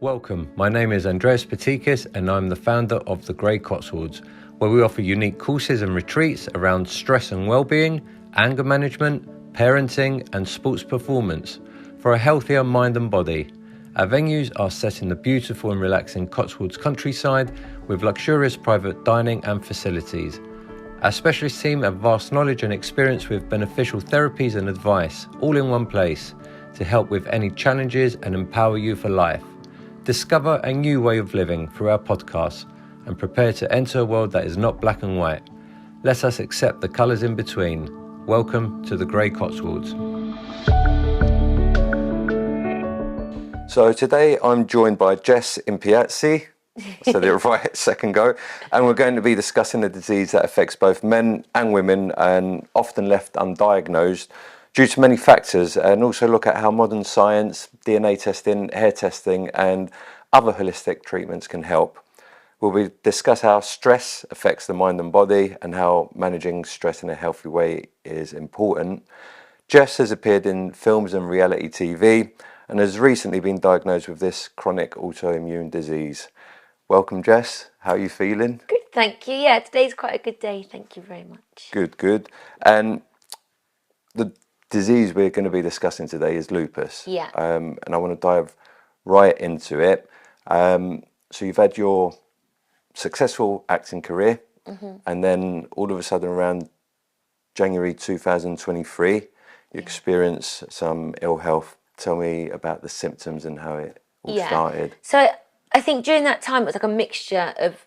Welcome, my name is Andreas Patikis and I'm the founder of The Grey Cotswolds, where we offer unique courses and retreats around stress and well-being, anger management, parenting and sports performance for a healthier mind and body. Our venues are set in the beautiful and relaxing Cotswolds countryside with luxurious private dining and facilities. Our specialist team have vast knowledge and experience with beneficial therapies and advice, all in one place, to help with any challenges and empower you for life. Discover a new way of living through our podcasts and prepare to enter a world that is not black and white. Let us accept the colours in between. Welcome to the Grey Cotswolds. So today I'm joined by Jess Impiazzi, so the right second go, and we're going to be discussing a disease that affects both men and women and often left undiagnosed due to many factors, and also look at how modern science, DNA testing, hair testing and other holistic treatments can help. We'll discuss how stress affects the mind and body and how managing stress in a healthy way is important. Jess has appeared in films and reality TV and has recently been diagnosed with this chronic autoimmune disease. Welcome, Jess. How are you feeling? Good, thank you. Yeah, today's quite a good day. Thank you very much. Good. And the disease we're going to be discussing today is lupus. Yeah. And I want to dive right into it. So you've had your successful acting career, and then all of a sudden around January 2023, you experienced some ill health. Tell me about the symptoms and how it all started. So I think during that time it was like a mixture of,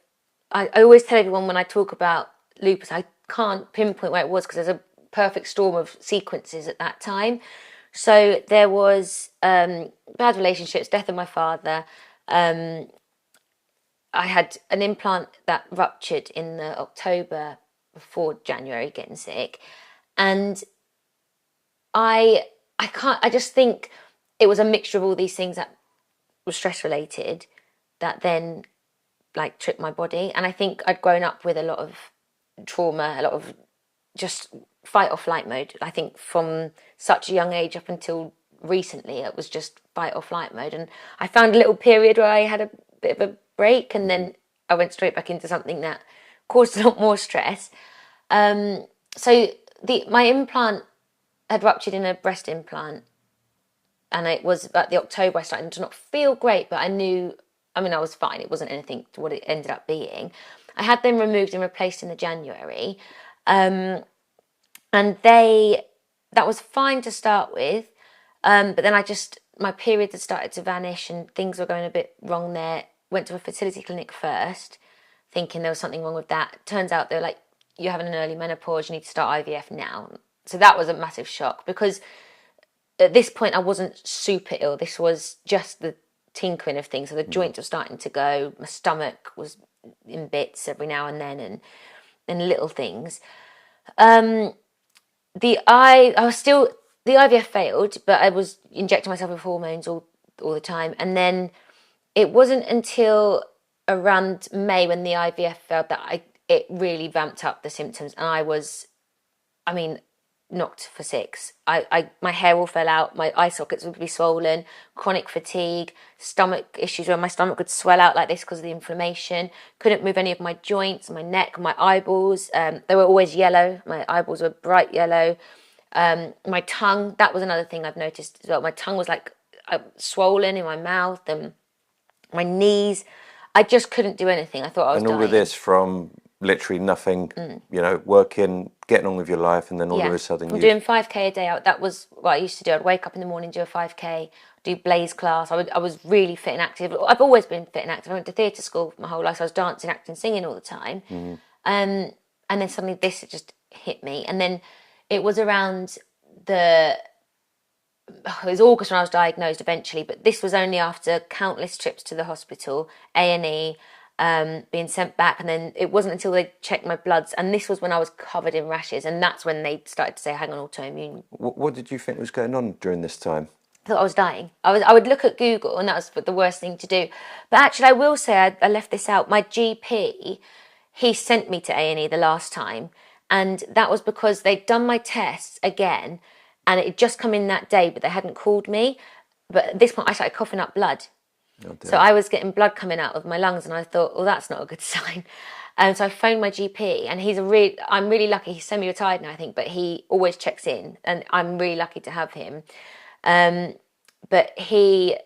I always tell everyone when I talk about lupus, I can't pinpoint where it was because there's a perfect storm of sequences at that time. So there was bad relationships, death of my father. I had an implant that ruptured in the October before January, getting sick, and I just think it was a mixture of all these things that were stress related that then like tripped my body. And I think I'd grown up with a lot of trauma, a lot of just fight or flight mode. I think from such a young age up until recently, it was just fight or flight mode. And I found a little period where I had a bit of a break, and then I went straight back into something that caused a lot more stress. So my implant had ruptured in a breast implant, and it was about the October I started to not feel great, but I was fine. It wasn't anything to what it ended up being. I had them removed and replaced in the January. And that was fine to start with. But then my periods had started to vanish and things were going a bit wrong there. Went to a fertility clinic first, thinking there was something wrong with that. Turns out they were like, you're having an early menopause, you need to start IVF now. So that was a massive shock because at this point I wasn't super ill. This was just the tinkering of things. So the joints were starting to go. My stomach was in bits every now and then and little things. The IVF failed, but I was injecting myself with hormones all the time. And then it wasn't until around May when the IVF failed that it really ramped up the symptoms. And I was, knocked for six. My hair all fell out, my eye sockets would be swollen, chronic fatigue, stomach issues where my stomach would swell out like this because of the inflammation. Couldn't move any of my joints, my neck, my eyeballs. They were always yellow. My eyeballs were bright yellow. My tongue, that was another thing I've noticed as well. My tongue was like swollen in my mouth, and my knees. I just couldn't do anything. I thought I was dying. And all of this from literally nothing, working, getting on with your life, and then all of a sudden I'm doing 5k a day out. That was what I used to do. I'd wake up in the morning, do a 5k, do blaze class. I was really fit and active. I've always been fit and active. I went to theatre school my whole life, so I was dancing, acting, singing all the time. And then suddenly this just hit me. And then it was around it was August when I was diagnosed eventually, but this was only after countless trips to the hospital, A&E, being sent back, and then it wasn't until they checked my bloods, and this was when I was covered in rashes, and that's when they started to say, hang on, autoimmune. What did you think was going on during this time? I thought I was dying. I would look at Google, and that was the worst thing to do. But actually, I will say, I left this out. My GP, he sent me to A&E the last time, and that was because they'd done my tests again, and it had just come in that day, but they hadn't called me. But at this point, I started coughing up blood. Oh So dear. I was getting blood coming out of my lungs, and I thought, well, that's not a good sign. And so I phoned my GP, and I'm really lucky. He's semi-retired now, I think, but he always checks in, and I'm really lucky to have him. But he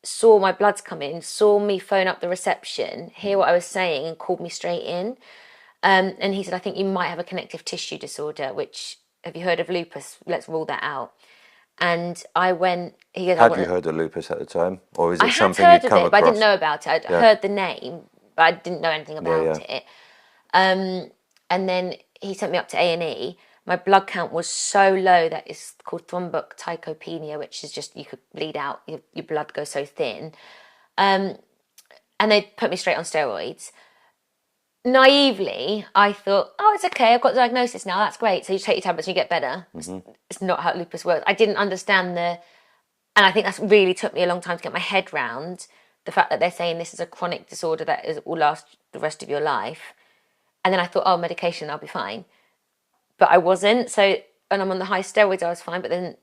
saw my bloods come in, saw me phone up the reception, hear what I was saying, and called me straight in. And he said, I think you might have a connective tissue disorder, which, have you heard of lupus? Let's rule that out. And I went, he goes, I Had you want. heard of lupus at the time, or is I it had something heard you'd of come it, but I didn't across? know about it. I'd Yeah, heard the name, but I didn't know anything yeah, about yeah. it. And then he sent me up to A&E. My blood count was so low that it's called thrombocytopenia, which is just you could bleed out, your blood goes so thin. And they put me straight on steroids. Naively, I thought, oh, it's okay, I've got the diagnosis now, that's great. So you take your tablets and you get better. It's not how lupus works. I didn't understand and I think that's really took me a long time to get my head round the fact that they're saying this is a chronic disorder will last the rest of your life. And then I thought, oh, medication, I'll be fine. But I wasn't. So, and I'm on the high steroids, I was fine. But then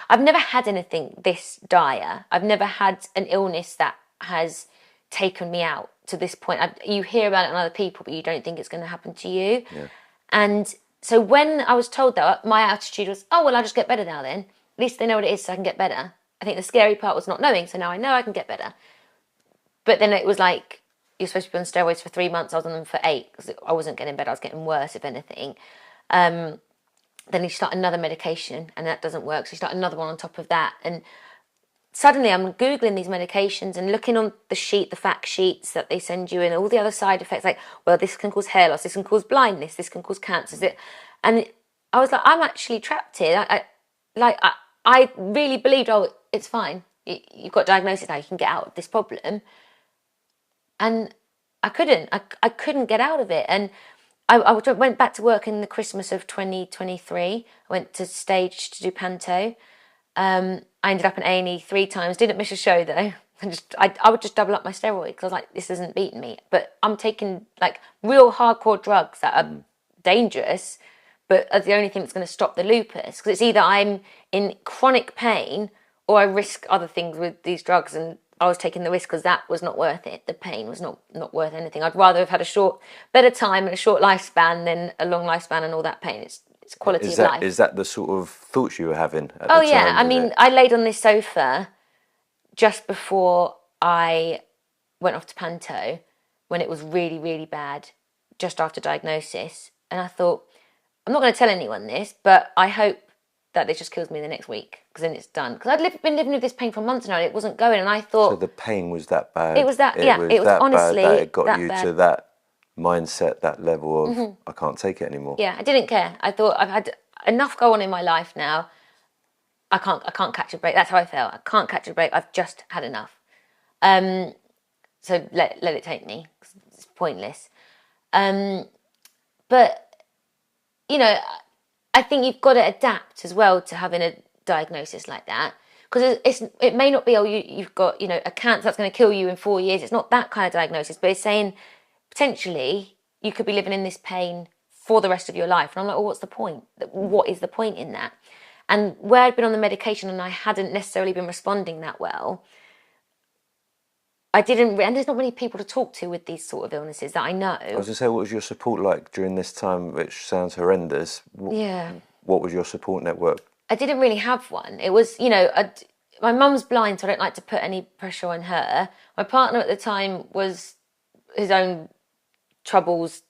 I've never had anything this dire. I've never had an illness that has taken me out to this point. You hear about it in other people, but you don't think it's going to happen to you. Yeah. And so when I was told that, my attitude was, oh, well, I'll just get better now then. At least they know what it is so I can get better. I think the scary part was not knowing, so now I know I can get better. But then it was like, you're supposed to be on steroids for 3 months, I was on them for 8, because I wasn't getting better, I was getting worse, if anything. Then you start another medication, and that doesn't work, so you start another one on top of that. And suddenly I'm Googling these medications and looking on the fact sheets that they send you, and all the other side effects, like, well, this can cause hair loss, this can cause blindness, this can cause cancer. And I was like, I'm actually trapped here. I really believed, oh, it's fine. You've got diagnosis now, you can get out of this problem. And I couldn't. I couldn't get out of it. And I went back to work in the Christmas of 2023. I went to stage to do panto. I ended up in A&E 3 times. Didn't miss a show though. I would just double up my steroids because I was like, this isn't beating me. But I'm taking like real hardcore drugs that are dangerous, but are the only thing that's going to stop the lupus. Because it's either I'm in chronic pain or I risk other things with these drugs, and I was taking the risk because that was not worth it. The pain was not worth anything. I'd rather have had better time and a short lifespan than a long lifespan and all that pain. It's quality of life. Is that the sort of thoughts you were having at Oh the yeah, time? I mean, I laid on this sofa just before I went off to panto when it was really, really bad, just after diagnosis. And I thought, I'm not going to tell anyone this, but I hope that it just kills me the next week because then it's done. Because been living with this pain for months now and it wasn't going. And I So thought, the pain was that bad. it was that, It yeah, was it was that honestly bad that it got that you bad. to that mindset, that level of I can't take it anymore. Yeah, I didn't care. I thought I've had enough go on in my life now. I can't catch a break. That's how I felt. I can't catch a break. I've just had enough. So let it take me. It's pointless. But you know, I think you've got to adapt as well to having a diagnosis like that, because it may not be, oh, you've got, you know, a cancer that's going to kill you in 4 years. It's not that kind of diagnosis, but it's saying potentially you could be living in this pain for the rest of your life. And I'm like, well, what's the point? What is the point in that? And where I'd been on the medication and I hadn't necessarily been responding that well, and there's not many people to talk to with these sort of illnesses that I know. I was going to say, what was your support like during this time, which sounds horrendous? Yeah. What was your support network? I didn't really have one. It was, you know, my mum's blind, so I don't like to put any pressure on her. My partner at the time was his own troubles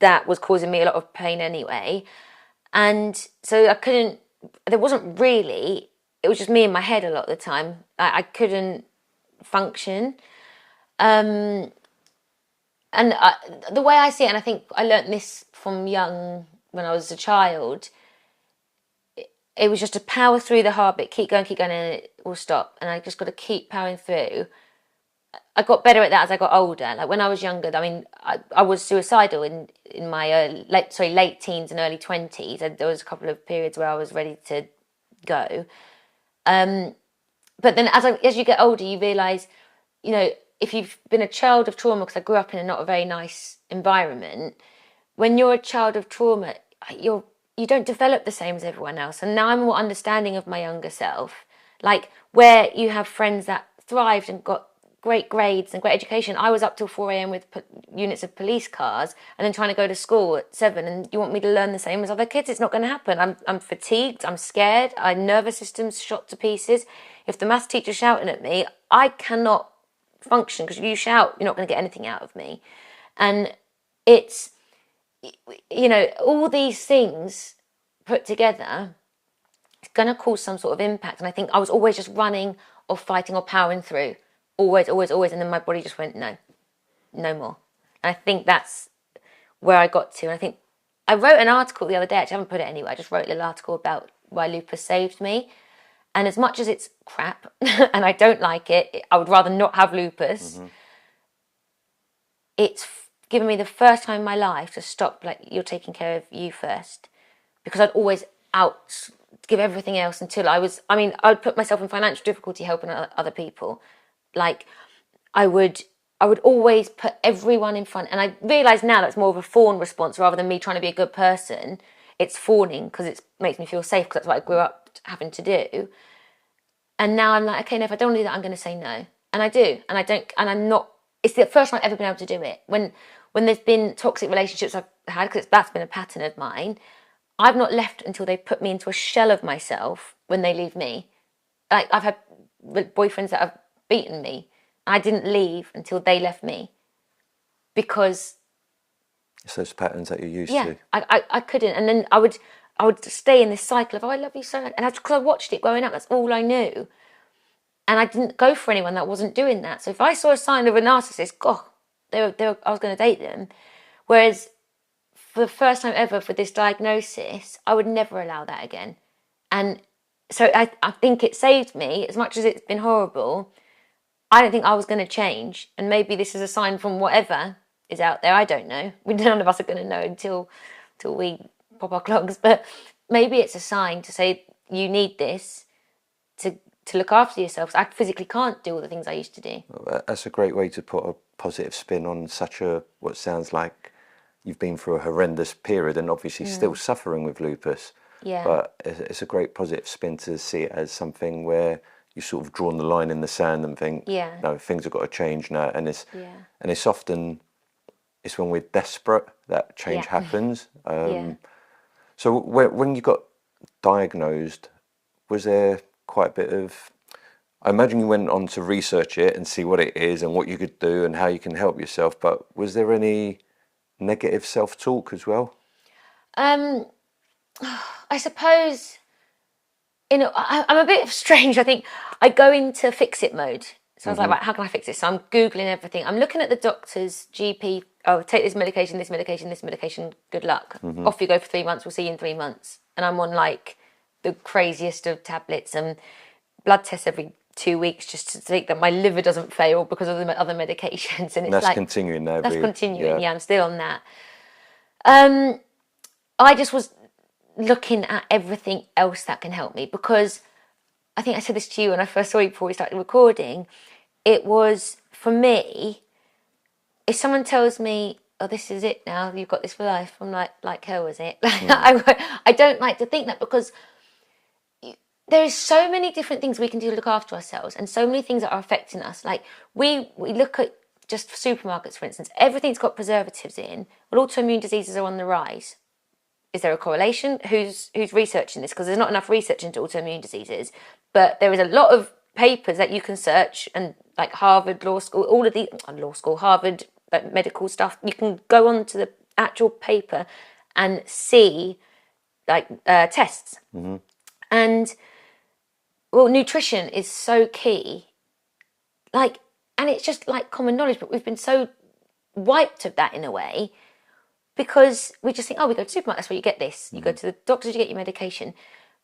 that was causing me a lot of pain anyway. And so there wasn't really, it was just me in my head a lot of the time. I couldn't function. And the way I see it, and I think I learnt this from young, when I was a child, it was just to power through the hard bit, keep going, and it will stop. And I just got to keep powering through. I got better at that as I got older. Like when I was younger, I mean, I was suicidal in my late teens and early 20s. There was a couple of periods where I was ready to go. But then as you get older, you realise, you know, if you've been a child of trauma, because I grew up in a not a very nice environment, when you're a child of trauma, you don't develop the same as everyone else. And now I'm more understanding of my younger self. Like where you have friends that thrived and got great grades and great education. I was up till 4 a.m. with units of police cars and then trying to go to school at 7, and you want me to learn the same as other kids? It's not going to happen. I'm fatigued, I'm scared, my nervous system's shot to pieces. If the maths teacher's shouting at me, I cannot function, because you shout, you're not going to get anything out of me. And it's, all these things put together, it's going to cause some sort of impact. And I think I was always just running or fighting or powering through. Always, always, always. And then my body just went, no more. And I think that's where I got to. And I think I wrote an article the other day, actually I haven't put it anywhere, I just wrote a little article about why lupus saved me. And as much as it's crap and I don't like it, I would rather not have lupus. Mm-hmm. It's given me the first time in my life to stop, like, you're taking care of you first. Because I'd always give everything else until I would put myself in financial difficulty helping other people. Like, I would always put everyone in front. And I realise now that's more of a fawn response rather than me trying to be a good person. It's fawning because it makes me feel safe, because that's what I grew up having to do. And now I'm like, okay, no, if I don't want to do that, I'm going to say no. And I do. And I don't, and I'm not, it's the first time I've ever been able to do it. When there's been toxic relationships I've had, because that's been a pattern of mine, I've not left until they put me into a shell of myself when they leave me. Like, I've had boyfriends that have beaten me. I didn't leave until they left me, because it's those patterns that you're used to. I couldn't, and then I would stay in this cycle of, oh, I love you so much, and because I watched it growing up, that's all I knew, and I didn't go for anyone that wasn't doing that. So if I saw a sign of a narcissist, I was going to date them. Whereas for the first time ever for this diagnosis, I would never allow that again, and so I think it saved me. As much as it's been horrible, I don't think I was going to change. And maybe this is a sign from whatever is out there. I don't know. None of us are going to know until we pop our clogs. But maybe it's a sign to say, you need this to look after yourself. I physically can't do all the things I used to do. Well, that's a great way to put a positive spin on what sounds like you've been through a horrendous period and obviously still suffering with lupus. Yeah. But it's a great positive spin to see it as something where you've sort of drawn the line in the sand and think, no, things have got to change now. And it's often, it's when we're desperate that change happens. So when you got diagnosed, was there quite a bit of, I imagine you went on to research it and see what it is and what you could do and how you can help yourself, but was there any negative self-talk as well? I suppose, I'm a bit strange. I think I go into fix-it mode. So I was like, right, how can I fix this? So I'm Googling everything. I'm looking at the doctor's GP. Oh, take this medication, this medication, this medication. Good luck. Off you go for 3 months. We'll see you in 3 months. And I'm on like the craziest of tablets and blood tests every 2 weeks just to think that my liver doesn't fail because of the other medications. And it's that's like, continuing now. That's continuing. Yeah, I'm still on that. I just was looking at everything else that can help me, because I think I said this to you when I first saw you before we started recording. It was, for me, if someone tells me, oh, this is it now, you've got this for life, I'm like hell was it? I don't like to think that, because there's so many different things we can do to look after ourselves, and so many things that are affecting us. Like we look at just supermarkets, for instance, everything's got preservatives in. Well, autoimmune diseases are on the rise. Is there a correlation? Who's researching this? Because there's not enough research into autoimmune diseases, but there is a lot of papers that you can search, and like Harvard Law School, all of the Harvard medical stuff. You can go on to the actual paper and see like tests. And well, nutrition is so key. Like, and it's just like common knowledge, but we've been so wiped of that in a way, because we just think, oh, we go to the supermarket, that's where you get this. You go to the doctors, you get your medication.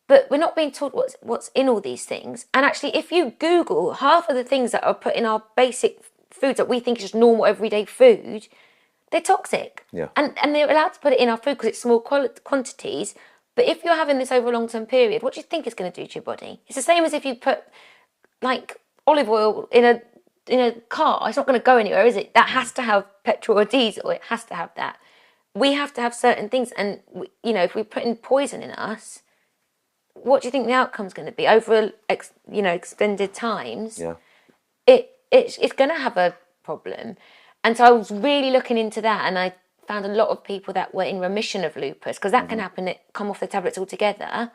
But we're not being told what's in all these things. And actually, if you Google half of the things that are put in our basic foods that we think is just normal everyday food, they're toxic. Yeah. And they're allowed to put it in our food because it's small quantities. But if you're having this over a long-term period, what do you think it's going to do to your body? It's the same as if you put like olive oil in a car. It's not going to go anywhere, is it? That has to have petrol or diesel. It has to have that. We have to have certain things, and if we're putting poison in us, what do you think the outcome's going to be over extended times? Yeah. it's going to have a problem. And so I was really looking into that, and I found a lot of people that were in remission of lupus, because that can happen, come off the tablets altogether.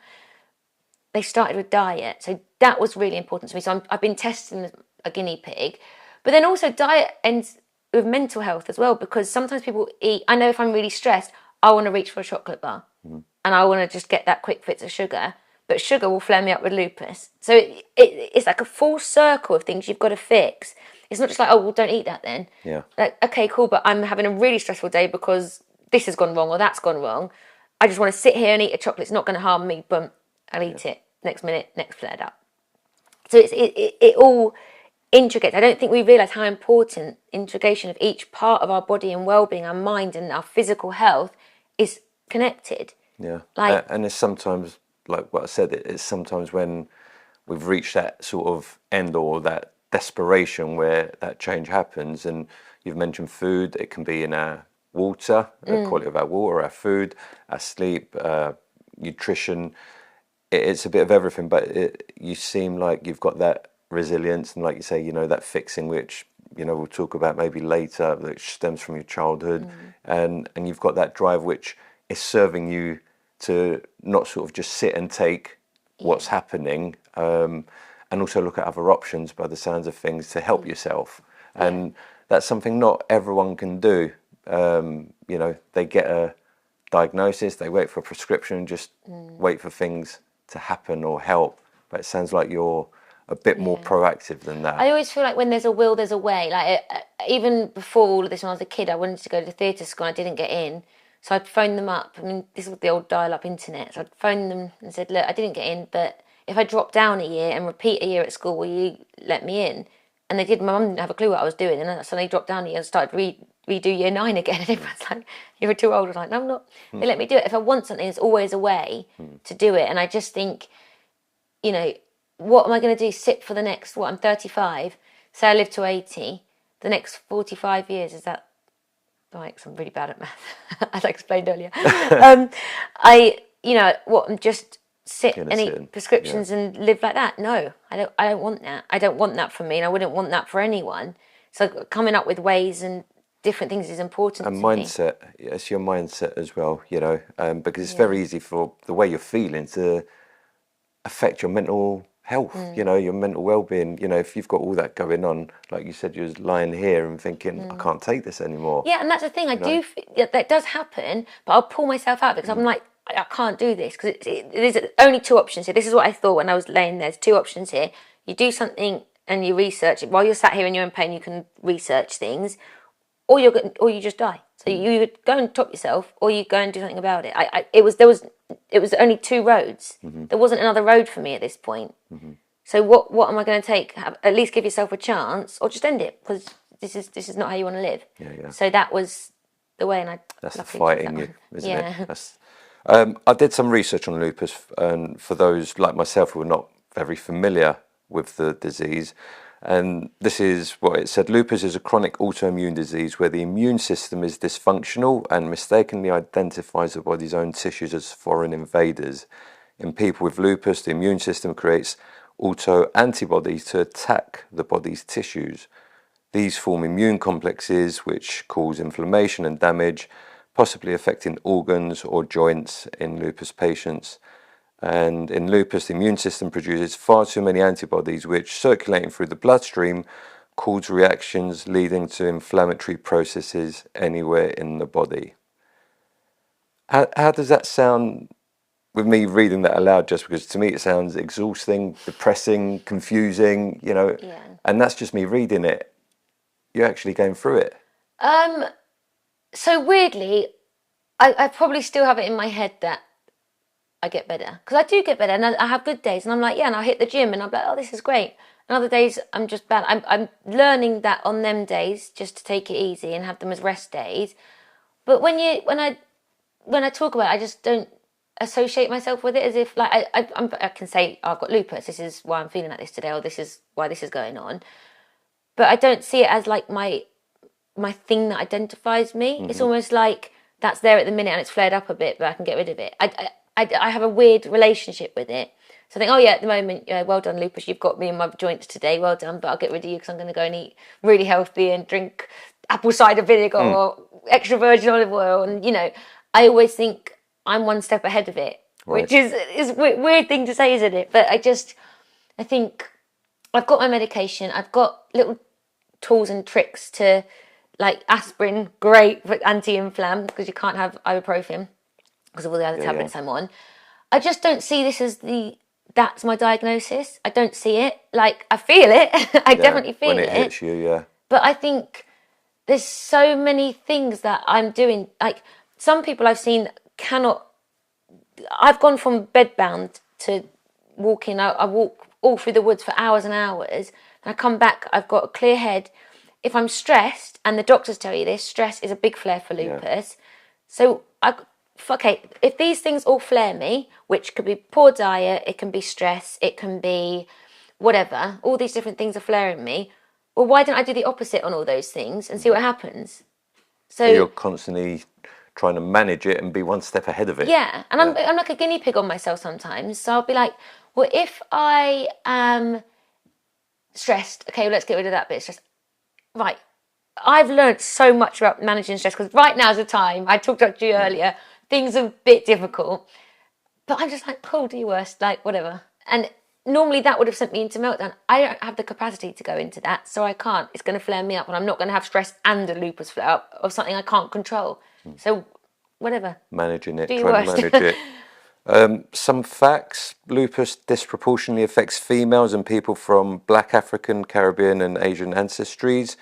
They started with diet. So that was really important to me. So I've been testing a guinea pig. But then also diet ends with mental health as well, because sometimes people eat, I know if I'm really stressed, I want to reach for a chocolate bar and I want to just get that quick fix of sugar. But sugar will flare me up with lupus. So it's like a full circle of things you've got to fix. It's not just like, oh, well, don't eat that then. Yeah. Like, okay, cool, but I'm having a really stressful day because this has gone wrong or that's gone wrong. I just want to sit here and eat a chocolate. It's not going to harm me. Boom, I'll eat it. Next minute, next flared up. So it all integrates. I don't think we realise how important integration of each part of our body and well-being, our mind and our physical health is connected. Yeah. And it's sometimes, like what I said, it's sometimes when we've reached that sort of end or that desperation where that change happens. And you've mentioned food. It can be in our water, the quality of our water, our food, our sleep, nutrition. It's a bit of everything, but you seem like you've got that resilience and, like you say, you know, that fixing, which, you know, we'll talk about maybe later, which stems from your childhood, and you've got that drive which is serving you to not sort of just sit and take what's happening, and also look at other options by the sounds of things to help yourself. And that's something not everyone can do. You know, they get a diagnosis, they wait for a prescription and just wait for things to happen or help. But it sounds like you're a bit more proactive than that. I always feel like when there's a will, there's a way. Like even before all of this, when I was a kid, I wanted to go to theatre school and I didn't get in. So I'd phone them up. I mean, this was the old dial-up internet. So I'd phone them and said, look, I didn't get in, but if I drop down a year and repeat a year at school, will you let me in? And they did. My mum didn't have a clue what I was doing. And then I suddenly dropped down a year and started redo year 9 again. And everyone's like, you were too old. I was like, no, I'm not. They let me do it. If I want something, there's always a way to do it. And I just think, you know, what am I going to do? Sit for the next, I'm 35. Say I live to 80. The next 45 years, is that right? Because I'm really bad at math, as I explained earlier. I'm just sit and eat prescriptions and live like that? No, I don't want that. I don't want that for me, and I wouldn't want that for anyone. So coming up with ways and different things is important. And mindset, it's your mindset as well, you know, because it's very easy for the way you're feeling to affect your mental health, you know, your mental well-being. You know, if you've got all that going on, like you said, you're just lying here and thinking, I can't take this anymore. Yeah, and that's the thing. That does happen, but I'll pull myself out because I'm like, I can't do this, because there's only 2 options here. This is what I thought when I was laying there. There's 2 options here. You do something and you research it. While you're sat here and you're in pain, you can research things, or you just die. So you go and top yourself, or you go and do something about it. It was only 2 roads. There wasn't another road for me at this point. So what am I going to take? At least give yourself a chance, or just end it, because this is not how you want to live. So that was the way, and that's the fight in you, isn't it? That's, I did some research on lupus, and for those like myself who are not very familiar with the disease, and this is what it said: lupus is a chronic autoimmune disease where the immune system is dysfunctional and mistakenly identifies the body's own tissues as foreign invaders. In people with lupus, the immune system creates auto-antibodies to attack the body's tissues. These form immune complexes which cause inflammation and damage, possibly affecting organs or joints in lupus patients. And in lupus, the immune system produces far too many antibodies which, circulating through the bloodstream, cause reactions leading to inflammatory processes anywhere in the body. How does that sound with me reading that aloud? Just because to me it sounds exhausting, depressing, confusing, you know, and that's just me reading it. You're actually going through it. So weirdly, I probably still have it in my head that I get better, because I do get better, and I have good days, and I'm like, and I'll hit the gym and I'm like, oh, this is great. And other days I'm just bad. I'm learning that on them days just to take it easy and have them as rest days. But when I talk about it, I just don't associate myself with it as if like I can say, oh, I've got lupus, this is why I'm feeling like this today, or this is why this is going on. But I don't see it as like my thing that identifies me. It's almost like that's there at the minute and it's flared up a bit, but I can get rid of it. I have a weird relationship with it. So I think, oh yeah, at the moment, well done, lupus, you've got me in my joints today, well done, but I'll get rid of you because I'm going to go and eat really healthy and drink apple cider vinegar or extra virgin olive oil. And, I always think I'm one step ahead of it, which is a weird thing to say, isn't it? But I think I've got my medication, I've got little tools and tricks to, like aspirin, great for anti-inflam because you can't have ibuprofen because of all the other tablets I'm on. I just don't see this as that's my diagnosis. I don't see it. Like, I feel it. I definitely feel it. When it hits you, yeah. But I think there's so many things that I'm doing. Like, some people I've seen cannot... I've gone from bedbound to walking. I walk all through the woods for hours and hours. And I come back, I've got a clear head. If I'm stressed, and the doctors tell you this, stress is a big flare for lupus. So, if these things all flare me, which could be poor diet, it can be stress, it can be whatever, all these different things are flaring me, well, why don't I do the opposite on all those things and see what happens? So you're constantly trying to manage it and be one step ahead of it. Yeah, and I'm like a guinea pig on myself sometimes. So I'll be like, well, if I am stressed, okay, well, let's get rid of that bit of stress. Right, I've learned so much about managing stress because right now is the time, I talked about you earlier, things are a bit difficult, but I'm just like, cool, do your worst, like whatever. And normally that would have sent me into meltdown. I don't have the capacity to go into that, so I can't. It's going to flare me up, and I'm not going to have stress and a lupus flare up of something I can't control. So whatever. Managing it, trying to manage it. Some facts: lupus disproportionately affects females and people from Black, African, Caribbean and Asian ancestries.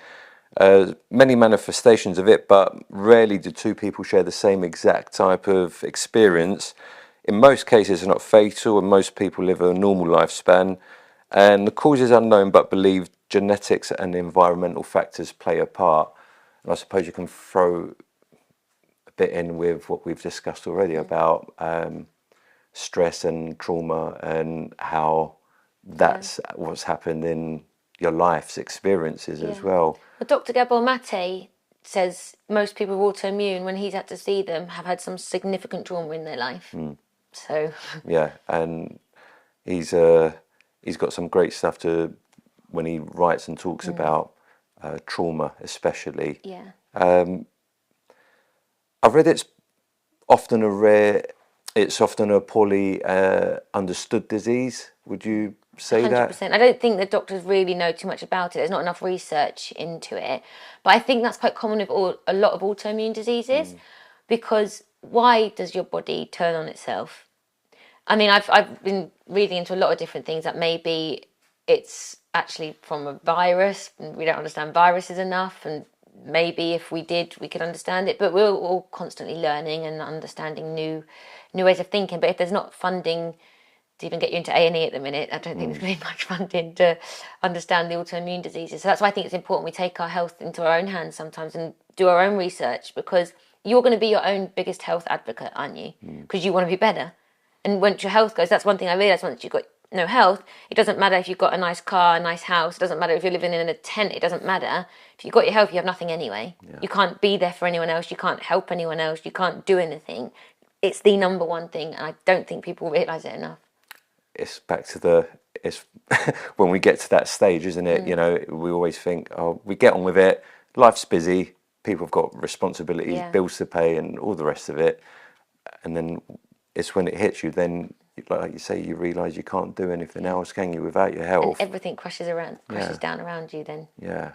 Many manifestations of it, but rarely do two people share the same exact type of experience. In most cases, it's not fatal, and most people live a normal lifespan. And the cause is unknown, but believed genetics and environmental factors play a part. And I suppose you can throw a bit in with what we've discussed already about stress and trauma and how that's what's happened in your life's experiences as well. But Dr. Gabor Mate says most people with autoimmune, when he's had to see them, have had some significant trauma in their life. So yeah, and he's got some great stuff to when he writes and talks about trauma, especially. Yeah. I've read it's often a poorly understood disease. Would you say 100%. That? I don't think the doctors really know too much about it. There's not enough research into it. But I think that's quite common with a lot of autoimmune diseases, because why does your body turn on itself? I mean, I've been reading into a lot of different things that maybe it's actually from a virus, and we don't understand viruses enough, and maybe if we did, we could understand it. But we're all constantly learning and understanding new ways of thinking. But if there's not funding to even get you into A&E at the minute, I don't think there's going to be much funding to understand the autoimmune diseases. So that's why I think it's important we take our health into our own hands sometimes and do our own research, because you're going to be your own biggest health advocate, aren't you? Because you want to be better. And once your health goes, that's one thing I realised, once you've got no health, it doesn't matter if you've got a nice car, a nice house, it doesn't matter if you're living in a tent, it doesn't matter. If you've got your health, you have nothing anyway. Yeah. You can't be there for anyone else, you can't help anyone else, you can't do anything. It's the number one thing, and I don't think people realise it enough. It's back to it's when we get to that stage, isn't it? You know, we always think, oh, we get on with it, life's busy, people have got responsibilities, bills to pay and all the rest of it. And then it's when it hits you, then like you say, you realise you can't do anything else, can you, without your health? And everything crashes down around you then. Yeah.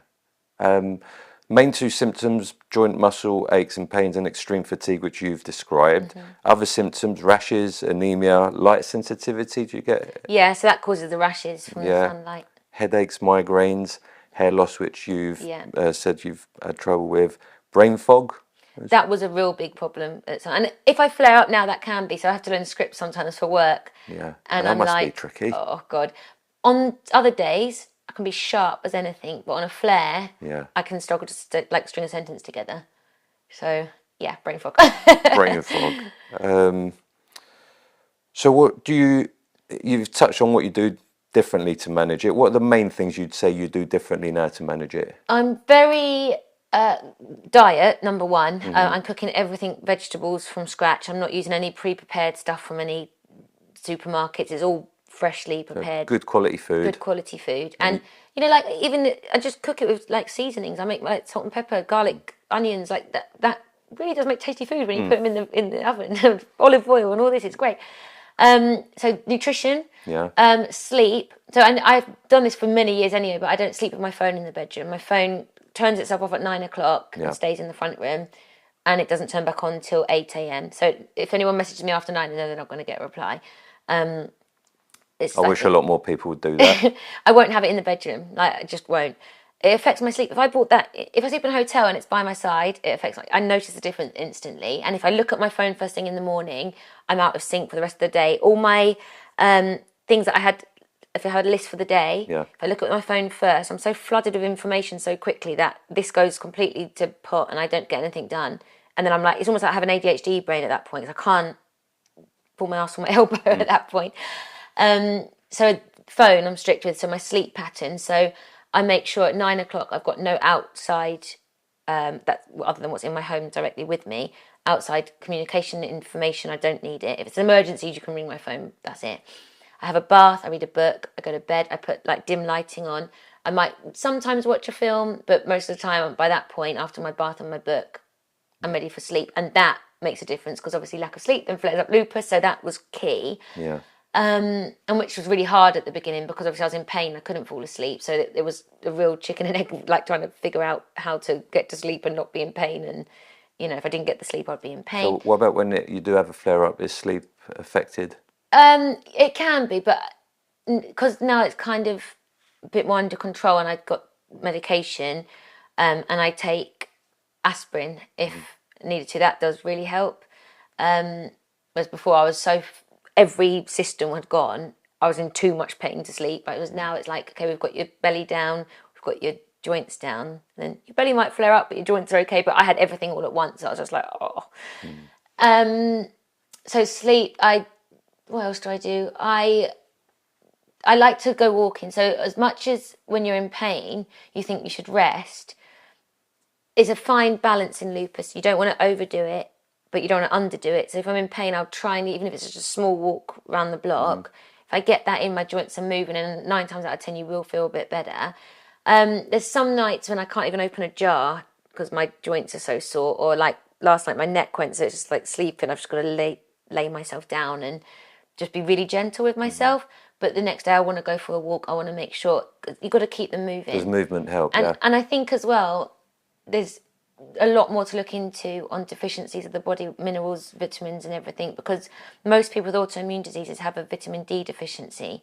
Main two symptoms: joint muscle aches and pains and extreme fatigue, which you've described. Other symptoms: rashes, anemia, light sensitivity. Do you get? Yeah, so that causes the rashes from the sunlight. Headaches, migraines, hair loss, which you've said you've had trouble with. Brain fog. That was a real big problem. And if I flare up now, that can be. So I have to learn scripts sometimes for work. Yeah, and that I'm must like, be tricky. Oh God. On other days, I can be sharp as anything, but on a flare, I can struggle to string a sentence together. So yeah, brain fog. Brain fog. So what you've touched on what you do differently to manage it. What are the main things you'd say you do differently now to manage it? I'm very diet, number one. I'm cooking everything vegetables from scratch. I'm not using any pre-prepared stuff from any supermarkets. It's all freshly prepared, good quality food. And like even I just cook it with like seasonings. I make like salt and pepper, garlic, onions, like that really does make tasty food when you put them in the oven. Olive oil and all this, it's great. So nutrition, sleep. So and I've done this for many years anyway, but I don't sleep with my phone in the bedroom. My phone turns itself off at 9 o'clock and stays in the front room, and it doesn't turn back on until 8 a.m. So if anyone messages me after 9, then they're not going to get a reply. I wish a lot more people would do that. I won't have it in the bedroom. Like, I just won't. It affects my sleep. If I sleep in a hotel and it's by my side, it affects. I notice the difference instantly. And if I look at my phone first thing in the morning, I'm out of sync for the rest of the day. All my things that I had, if I had a list for the day, if I look at my phone first, I'm so flooded with information so quickly that this goes completely to pot and I don't get anything done. And then I'm like, it's almost like I have an ADHD brain at that point because I can't pull my ass from my elbow at that point. So phone I'm strict with, so my sleep pattern. So I make sure at 9 o'clock I've got no outside, that other than what's in my home directly with me, outside communication information. I don't need it. If it's an emergency, you can ring my phone. That's it. I have a bath. I read a book. I go to bed. I put like dim lighting on. I might sometimes watch a film, but most of the time by that point, after my bath and my book, I'm ready for sleep. And that makes a difference because obviously lack of sleep then flares up lupus. So that was key. Yeah. And which was really hard at the beginning because obviously I was in pain. I couldn't fall asleep. So it was a real chicken and egg, like trying to figure out how to get to sleep and not be in pain. And, if I didn't get the sleep, I'd be in pain. So what about when you do have a flare-up? Is sleep affected? It can be, but because now it's kind of a bit more under control and I've got medication and I take aspirin if needed to. That does really help. Whereas before I was every system had gone. I was in too much pain to sleep. But it's like, okay, we've got your belly down, we've got your joints down. Then your belly might flare up, but your joints are okay. But I had everything all at once. So I was just like, oh. So sleep. What else do I do? I like to go walking. So as much as when you're in pain, you think you should rest, is a fine balance in lupus. You don't want to overdo it, but you don't want to underdo it. So if I'm in pain, I'll try and, even if it's just a small walk around the block, if I get that in, my joints are moving, and 9 times out of 10 you will feel a bit better. There's some nights when I can't even open a jar because my joints are so sore, or like last night my neck went, so it's just like sleeping. I've just got to lay myself down and just be really gentle with myself. But the next day I want to go for a walk. I want to make sure, you've got to keep them moving. Does movement help? And I think as well, there's a lot more to look into on deficiencies of the body, minerals, vitamins and everything, because most people with autoimmune diseases have a vitamin D deficiency.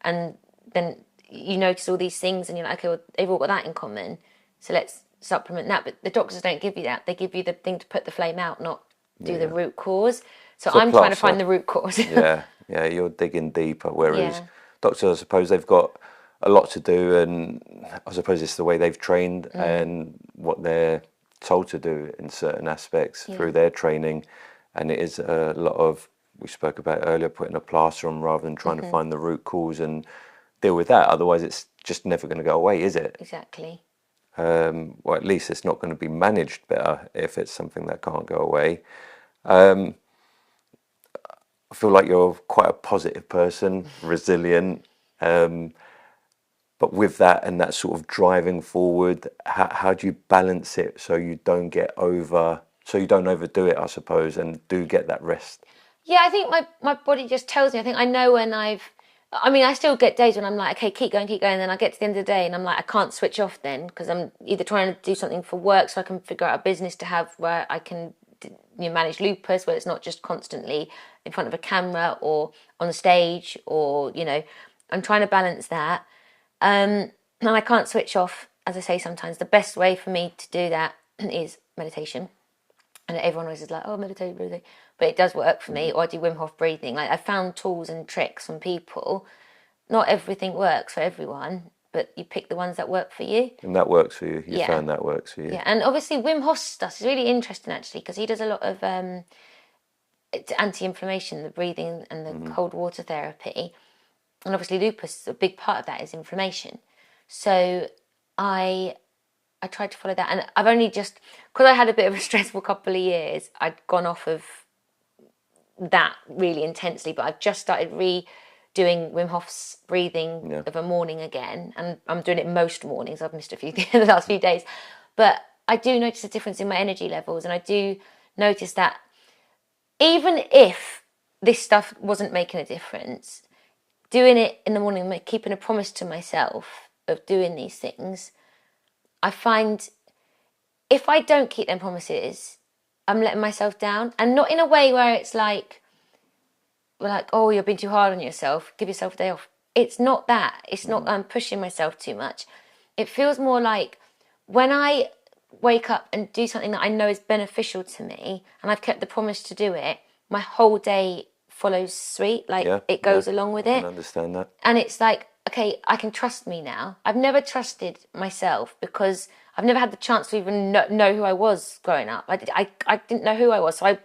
And then you notice all these things and you're like, okay, well, they've all got that in common, so let's supplement that. But the doctors don't give you that. They give you the thing to put the flame out, not do the root cause. So I'm trying to find the root cause. yeah, you're digging deeper, whereas doctors, I suppose they've got a lot to do, and I suppose it's the way they've trained and what they're told to do in certain aspects through their training. And it is a lot of, we spoke about earlier, putting a plaster on rather than trying to find the root cause and deal with that. Otherwise it's just never going to go away, is it? Exactly. Well, at least it's not going to be managed better if it's something that can't go away. I feel like you're quite a positive person, resilient, but with that and that sort of driving forward, how do you balance it so you don't overdo it, I suppose, and do get that rest? Yeah, I think my body just tells me. I think I know when I still get days when I'm like, okay, keep going, and then I get to the end of the day and I'm like, I can't switch off then, because I'm either trying to do something for work so I can figure out a business to have where I can manage lupus, where it's not just constantly in front of a camera or on stage, or I'm trying to balance that. And I can't switch off, as I say sometimes. The best way for me to do that is meditation. And everyone always is like, oh, meditate, but it does work for me. Or I do Wim Hof breathing. Like, I found tools and tricks from people. Not everything works for everyone, but you pick the ones that work for you. And that works for you. You found that works for you. Yeah, and obviously Wim Hof's stuff is really interesting, actually, because he does a lot of it's anti-inflammation, the breathing and the cold water therapy. And obviously lupus, a big part of that is inflammation. So I tried to follow that. And I've only just, because I had a bit of a stressful couple of years, I'd gone off of that really intensely. But I've just started doing Wim Hof's breathing of a morning again, and I'm doing it most mornings. I've missed a few the last few days, but I do notice a difference in my energy levels, and I do notice that even if this stuff wasn't making a difference, doing it in the morning, keeping a promise to myself of doing these things, I find if I don't keep them promises, I'm letting myself down, and not in a way where it's like, oh, you're being too hard on yourself, give yourself a day off. It's not that. It's not I'm pushing myself too much. It feels more like when I wake up and do something that I know is beneficial to me, and I've kept the promise to do it, my whole day follows suit. It goes along with it. I can understand that. And it's like, okay, I can trust me now. I've never trusted myself because I've never had the chance to even know who I was growing up. I didn't know who I was, so I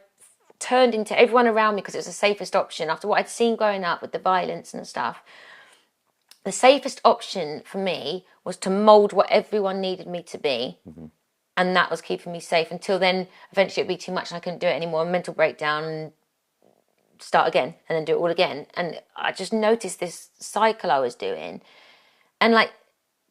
turned into everyone around me because it was the safest option after what I'd seen growing up with the violence and stuff. The safest option for me was to mould what everyone needed me to be. And that was keeping me safe until then eventually it'd be too much and I couldn't do it anymore, mental breakdown, and start again and then do it all again. And I just noticed this cycle I was doing, and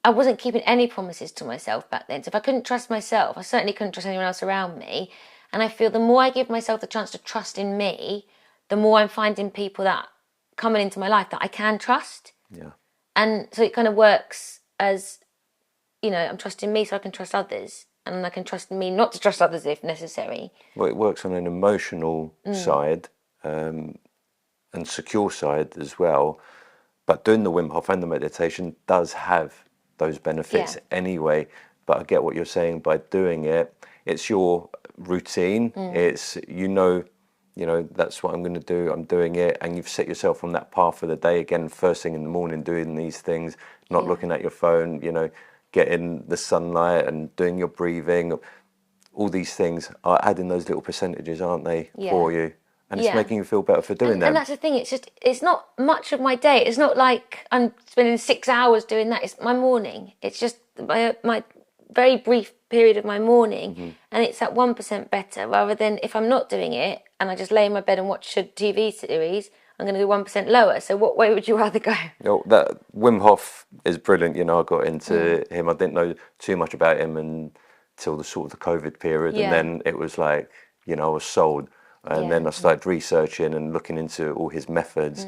I wasn't keeping any promises to myself back then. So if I couldn't trust myself, I certainly couldn't trust anyone else around me. And I feel the more I give myself the chance to trust in me, the more I'm finding people that coming into my life that I can trust. Yeah. And so it kind of works as, I'm trusting me so I can trust others. And I can trust me not to trust others if necessary. Well, it works on an emotional side and secure side as well. But doing the Wim Hof and the meditation does have those benefits anyway. But I get what you're saying. By doing it, it's your routine. It's, that's what I'm going to do. I'm doing it. And you've set yourself on that path for the day. Again, first thing in the morning, doing these things, not looking at your phone, getting the sunlight and doing your breathing. All these things are adding those little percentages, aren't they, for you? And it's making you feel better for doing that. And that's the thing. It's not much of my day. It's not like I'm spending 6 hours doing that. It's my morning. It's just my very brief period of my morning. And it's at 1% better, rather than if I'm not doing it and I just lay in my bed and watch a TV series, I'm going to do 1% lower. So what way would you rather go? That Wim Hof is brilliant. I got into him. I didn't know too much about him until the sort of the COVID period. And then it was like, I was sold. And then I started researching and looking into all his methods.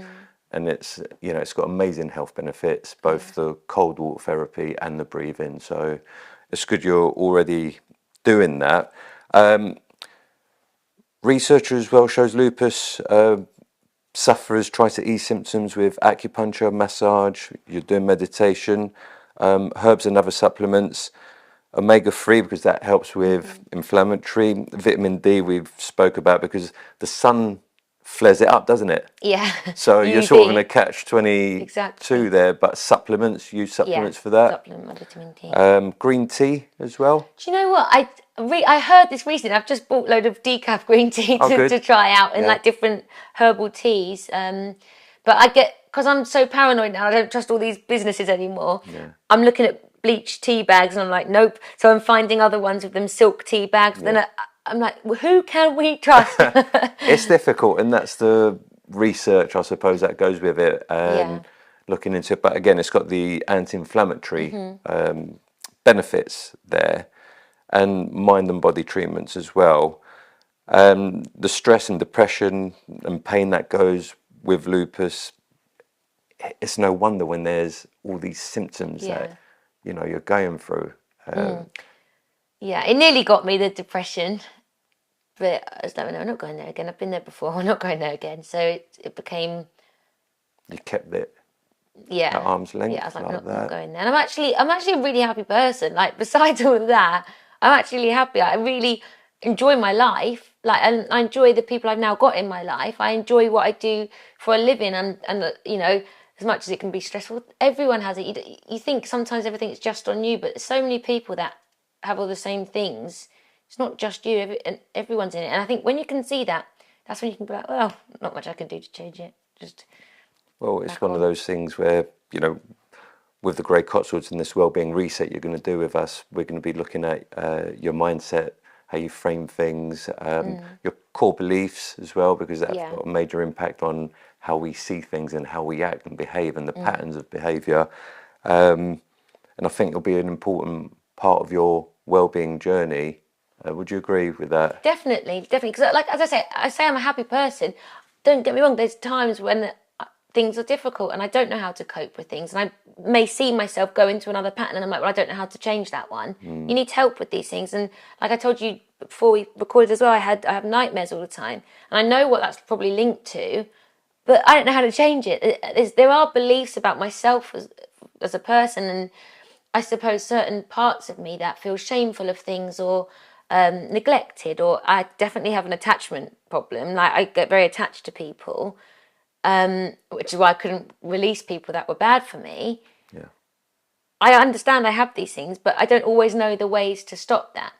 And it's, it's got amazing health benefits, both the cold water therapy and the breathing. So it's good you're already doing that. Research as well shows lupus sufferers try to ease symptoms with acupuncture, massage, you're doing meditation, herbs and other supplements, omega-3 because that helps with inflammatory, vitamin D we've spoke about because the sun flares it up, doesn't it? Yeah. So you're sort of in a catch-22 there, but use supplements for that. Supplement my vitamin D. Green tea as well. Do you know what? I heard this recently. I've just bought a load of decaf green tea to try out and different herbal teas. But because I'm so paranoid now, I don't trust all these businesses anymore. Yeah. I'm looking at bleached tea bags and I'm like, nope. So I'm finding other ones with them silk tea bags. Yeah. Then I'm like, well, who can we trust? It's difficult, and that's the research, I suppose, that goes with it. Looking into it, but again, it's got the anti-inflammatory benefits there, and mind and body treatments as well. The stress and depression and pain that goes with lupus, it's no wonder when there's all these symptoms that you're going through. Yeah, it nearly got me, the depression, but I was like, no, I'm not going there again. I've been there before. I'm not going there again. So it became. You kept it. At arm's length. Yeah, I was like, I'm not going there. And I'm actually a really happy person. Like, besides all of that, I'm actually happy. I really enjoy my life. And I enjoy the people I've now got in my life. I enjoy what I do for a living, and as much as it can be stressful, everyone has it. You think sometimes everything's just on you, but there's so many people that have all the same things. It's not just you, everyone's in it. And I think when you can see that, that's when you can be like, well, not much I can do to change it. Well, it's one of those things where, with the Grey Cotswolds and this wellbeing reset you're going to do with us, we're going to be looking at your mindset, how you frame things, your core beliefs as well, because that's got a major impact on how we see things and how we act and behave and the patterns of behaviour. And I think it'll be an important part of your well-being journey. Would you agree with that? Definitely. Because, like, as I say I'm a happy person. Don't get me wrong. There's times when things are difficult and I don't know how to cope with things, and I may see myself go into another pattern, and I'm like, well, I don't know how to change that one. You need help with these things, and like I told you before we recorded as well, I have nightmares all the time, and I know what that's probably linked to, but I don't know how to change it. There are beliefs about myself as a person, and I suppose certain parts of me that feel shameful of things or neglected, or I definitely have an attachment problem. Like, I get very attached to people, which is why I couldn't release people that were bad for me. Yeah. I understand I have these things, but I don't always know the ways to stop that.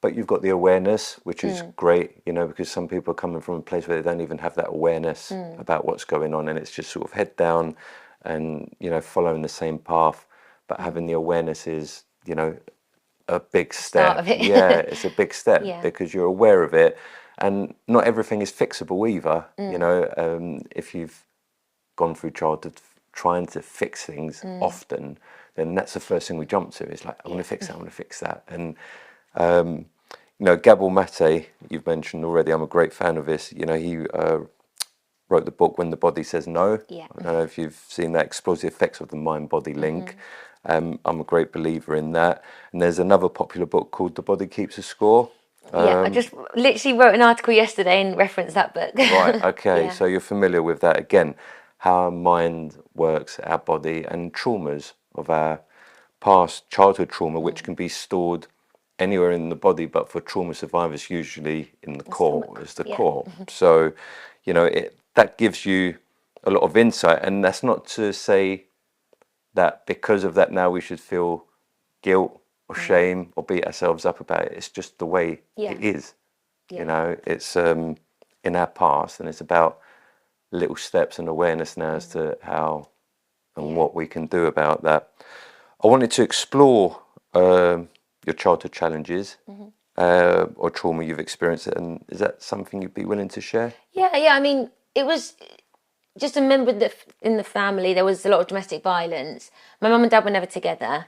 But you've got the awareness, which is great, you know, because some people are coming from a place where they don't even have that awareness about what's going on, and it's just sort of head down and, you know, following the same path. But having the awareness is, you know, a big step. Start of it. Yeah, it's a big step because you're aware of it, and not everything is fixable either. You know, if you've gone through childhood trying to fix things often, then that's the first thing we jump to. It's like, I want to fix that, I want to fix that. And you know, Gabor Mate, you've mentioned already, I'm a great fan of this. You know, he wrote the book When the Body Says No. Yeah. I don't know if you've seen that, Explosive Effects of the Mind-Body Link. I'm a great believer in that. And there's another popular book called The Body Keeps a Score. I just literally wrote an article yesterday and referenced that book. Right, okay, so you're familiar with that. Again, how our mind works, our body, and traumas of our past childhood trauma, which can be stored anywhere in the body, but for trauma survivors, usually in the core, is the core. So, you know, that gives you a lot of insight. And that's not to say that because of that now we should feel guilt or shame or beat ourselves up about it. It's just the way it is. You know, it's in our past, and it's about little steps and awareness now as to how and what we can do about that. I wanted to explore your childhood challenges or trauma you've experienced, and is that something you'd be willing to share? Yeah. I mean, it was just a member that in the family there was a lot of domestic violence. My mum and dad were never together,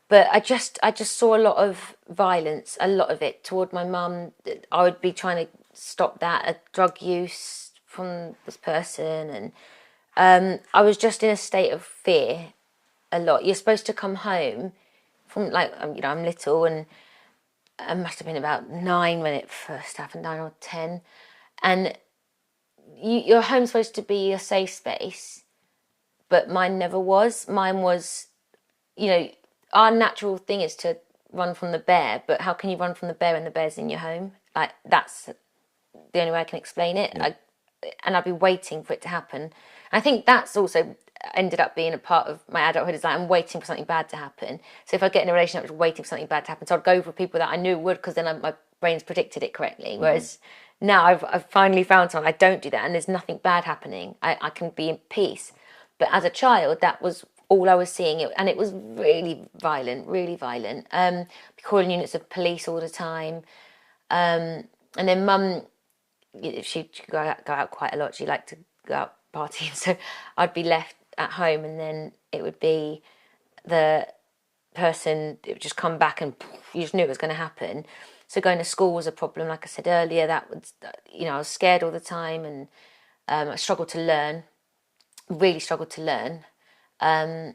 but I just saw a lot of violence, a lot of it toward my mum. I would be trying to stop that, drug use from this person, and I was just in a state of fear a lot. You're supposed to come home from, like, you know, I'm little, and I must have been about 9 when it first happened, 9 or 10, and your home's supposed to be a safe space, but mine never was. Mine was, you know, our natural thing is to run from the bear, but how can you run from the bear when the bear's in your home? Like, that's the only way I can explain it. And I'd be waiting for it to happen. I think that's also ended up being a part of my adulthood, is like I'm waiting for something bad to happen. So if I get in a relationship, I was waiting for something bad to happen. So I'd go for people that I knew would, because then my brain's predicted it correctly. Whereas now I've finally found someone, I don't do that, and there's nothing bad happening. I can be in peace. But as a child, that was all I was seeing, and it was really violent, really violent. Calling units of police all the time. And then mum, she'd go out quite a lot. She liked to go out partying, so I'd be left at home, and then it would be the person, it would just come back, and you just knew it was going to happen. So going to school was a problem, like I said earlier. That was, you know, I was scared all the time, and I struggled to learn, really struggled to learn. I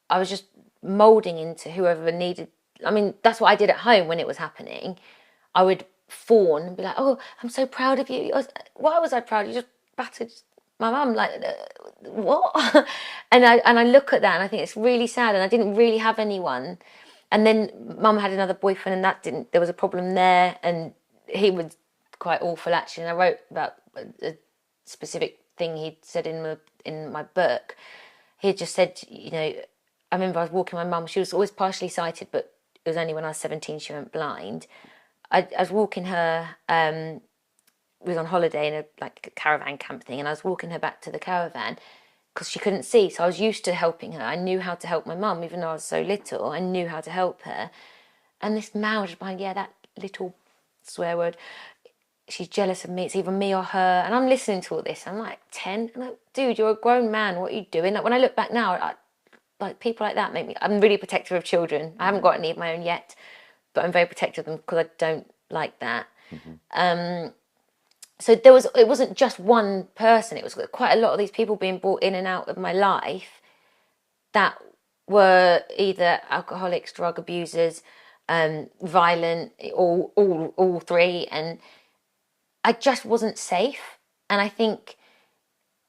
was just moulding into whoever needed. I mean, that's what I did at home when it was happening. I would fawn and be like, "Oh, I'm so proud of you." Why was I proud? You just battered my mum. Like, what? and I look at that and I think it's really sad. And I didn't really have anyone. And then mum had another boyfriend, and there was a problem there, and he was quite awful actually. And I wrote about a specific thing he'd said in my book. He had just said, you know, I remember I was walking my mum. She was always partially sighted, but it was only when I was 17 she went blind. I was walking her. We was on holiday in a caravan camp thing, and I was walking her back to the caravan because she couldn't see. So I was used to helping her. I knew how to help my mum, even though I was so little. I knew how to help her. And this man was behind, that little swear word. she's jealous of me, it's either me or her. And I'm listening to all this. I'm like 10. I'm like, dude, you're a grown man. What are you doing? Like, when I look back now, like people like that make me... I'm really protective of children. I haven't got any of my own yet, but I'm very protective of them because I don't like that. So it wasn't just one person. It was quite a lot of these people being brought in and out of my life that were either alcoholics, drug abusers, violent, all three, and I just wasn't safe. And I think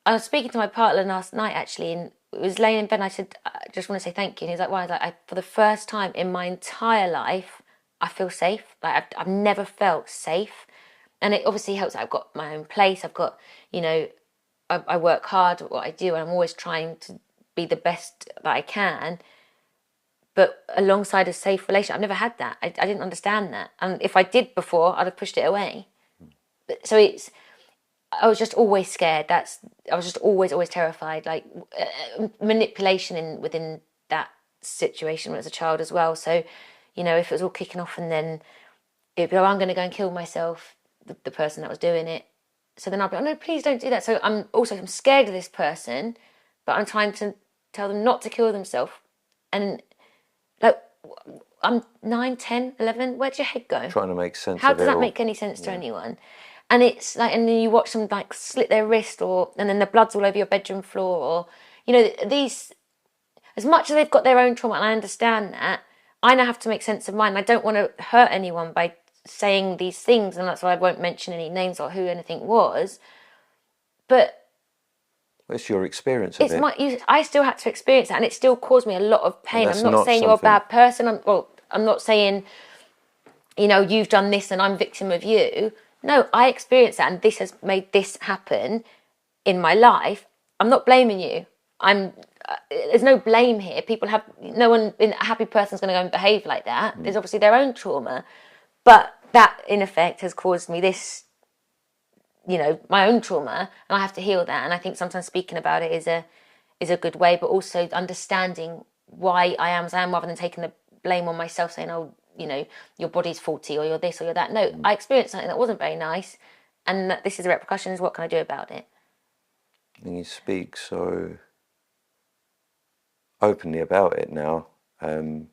I was speaking to my partner last night actually, and it was laying in bed. And I said, "I just want to say thank you." And he's like, "Why?" I was like, "For the first time in my entire life, I feel safe. Like I've never felt safe." And it obviously helps. I've got my own place. I've got, I work hard at what I do, and I'm always trying to be the best that I can. But alongside a safe relationship, I've never had that. I didn't understand that. And if I did before, I'd have pushed it away. So I was just always scared. I was just always terrified. Like manipulation within that situation as a child as well. So, if it was all kicking off and then it'd be, "Oh, I'm going to go and kill myself," the person that was doing it. So then I'd be, "Oh no, please don't do that." So I'm scared of this person, but I'm trying to tell them not to kill themselves. And like, I'm 9, 10, 11. Where'd your head go? Trying to make sense How of it. How does that make any sense to anyone? And it's like, and then you watch them like slit their wrist, and then the blood's all over your bedroom floor, or these. As much as they've got their own trauma, and I understand that, I now have to make sense of mine. I don't want to hurt anyone by saying these things, and that's why I won't mention any names or who anything was. But it's your experience of it. I still had to experience that, and it still caused me a lot of pain. I'm not saying you're a bad person. I'm not saying, you've done this and I'm victim of you. No, I experienced that, and this has made this happen in my life. I'm not blaming you. There's no blame here. No one, a happy person's going to go and behave like that. There's obviously their own trauma, but that in effect has caused me this, my own trauma, and I have to heal that. And I think sometimes speaking about it is a good way, but also understanding why I am as I am, rather than taking the blame on myself, saying, "Oh, your body's faulty, or you're this or you're that." No, I experienced something that wasn't very nice, and that this is the repercussions. What can I do about it? And you speak so openly about it now. It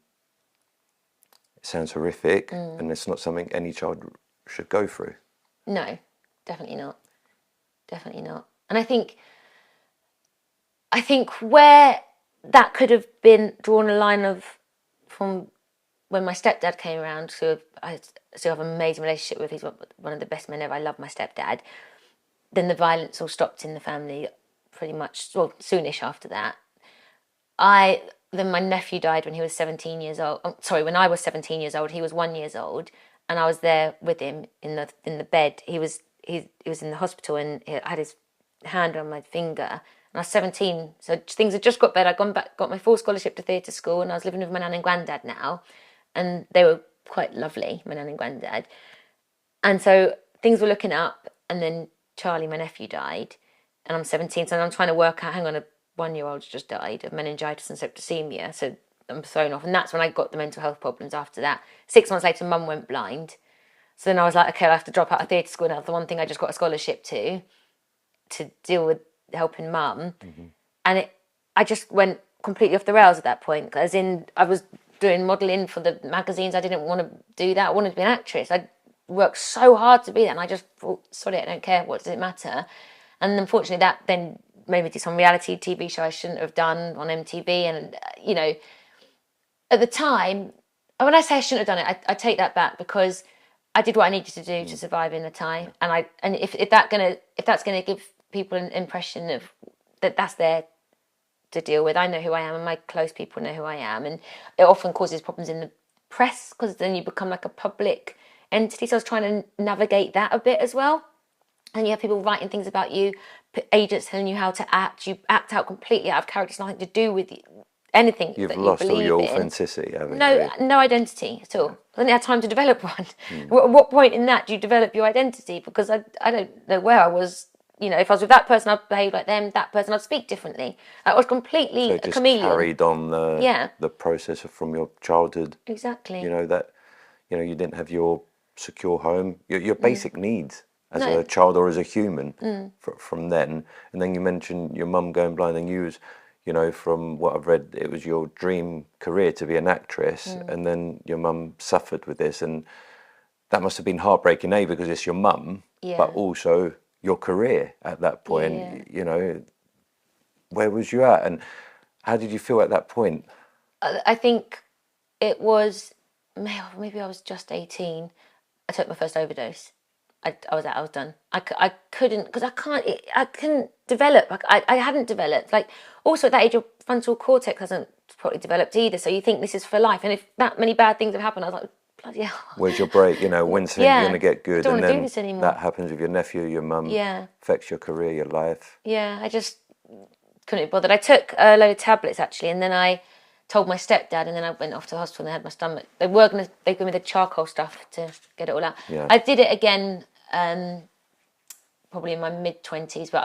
sounds horrific, and it's not something any child should go through. No, definitely not. Definitely not. And I think where that could have been drawn a line from when my stepdad came around, who I still have an amazing relationship with. He's one of the best men ever. I love my stepdad. Then the violence all stopped in the family pretty much, well, soonish after that. Then my nephew died when he was 17 years old. When I was 17 years old, he was 1 year old, and I was there with him in the bed. He was in the hospital, and I had his hand on my finger. And I was 17, so things had just got better. I'd gone back, got my full scholarship to theatre school, and I was living with my nan and granddad now, and they were quite lovely, my nan and granddad. And so things were looking up, and then Charlie, my nephew, died, and I'm 17, so I'm trying to work out, hang on, a 1-year-old just died of meningitis and septicemia, so I'm thrown off. And that's when I got the mental health problems after that. 6 months later, Mum went blind. So then I was like, okay, I have to drop out of theatre school now. The one thing I just got a scholarship to deal with helping Mum. And I just went completely off the rails at that point. As in, I was doing modelling for the magazines. I didn't want to do that. I wanted to be an actress. I worked so hard to be that, and I just thought, sorry, I don't care. What does it matter? And unfortunately, that then made me do some reality TV show I shouldn't have done on MTV. And, at the time, when I say I shouldn't have done it, I take that back, because I did what I needed to do to survive in the time. And if that's gonna give people an impression of that's there to deal with, I know who I am, and my close people know who I am. And it often causes problems in the press, because then you become like a public entity. So I was trying to navigate that a bit as well. And you have people writing things about you, agents telling you how to act. You act out completely out of character. It's nothing to do with anything. You've lost all your authenticity, haven't you? No identity at all. I didn't have time to develop one. At what point in that do you develop your identity? Because I don't know where I was. If I was with that person, I'd behave like them. That person, I'd speak differently. I was completely a chameleon. Carried on the process from your childhood. Exactly. You didn't have your secure home, your basic needs. as a child or as a human from then. And then you mentioned your mum going blind, and you was, you know, from what I've read, it was your dream career to be an actress, and then your mum suffered with this, and that must have been heartbreaking, because it's your mum, but also your career at that point. You know, where was you at, and how did you feel at that point? I think it was, maybe I was just 18. I took my first overdose. I was done. I couldn't, because I couldn't develop. Like, I hadn't developed. Like, also at that age, your frontal cortex hasn't probably developed either. So you think this is for life. And if that many bad things have happened, I was like, bloody hell. Where's your break? You know, when's things going to get good? I don't and want to then do this anymore. That happens with your nephew, your mum. Affects your career, your life. Yeah, I just couldn't be bothered. I took a load of tablets actually, and then I told my stepdad, and then I went off to the hospital and they had my stomach. They gave me the charcoal stuff to get it all out. Yeah. I did it again, probably in my mid-20s, but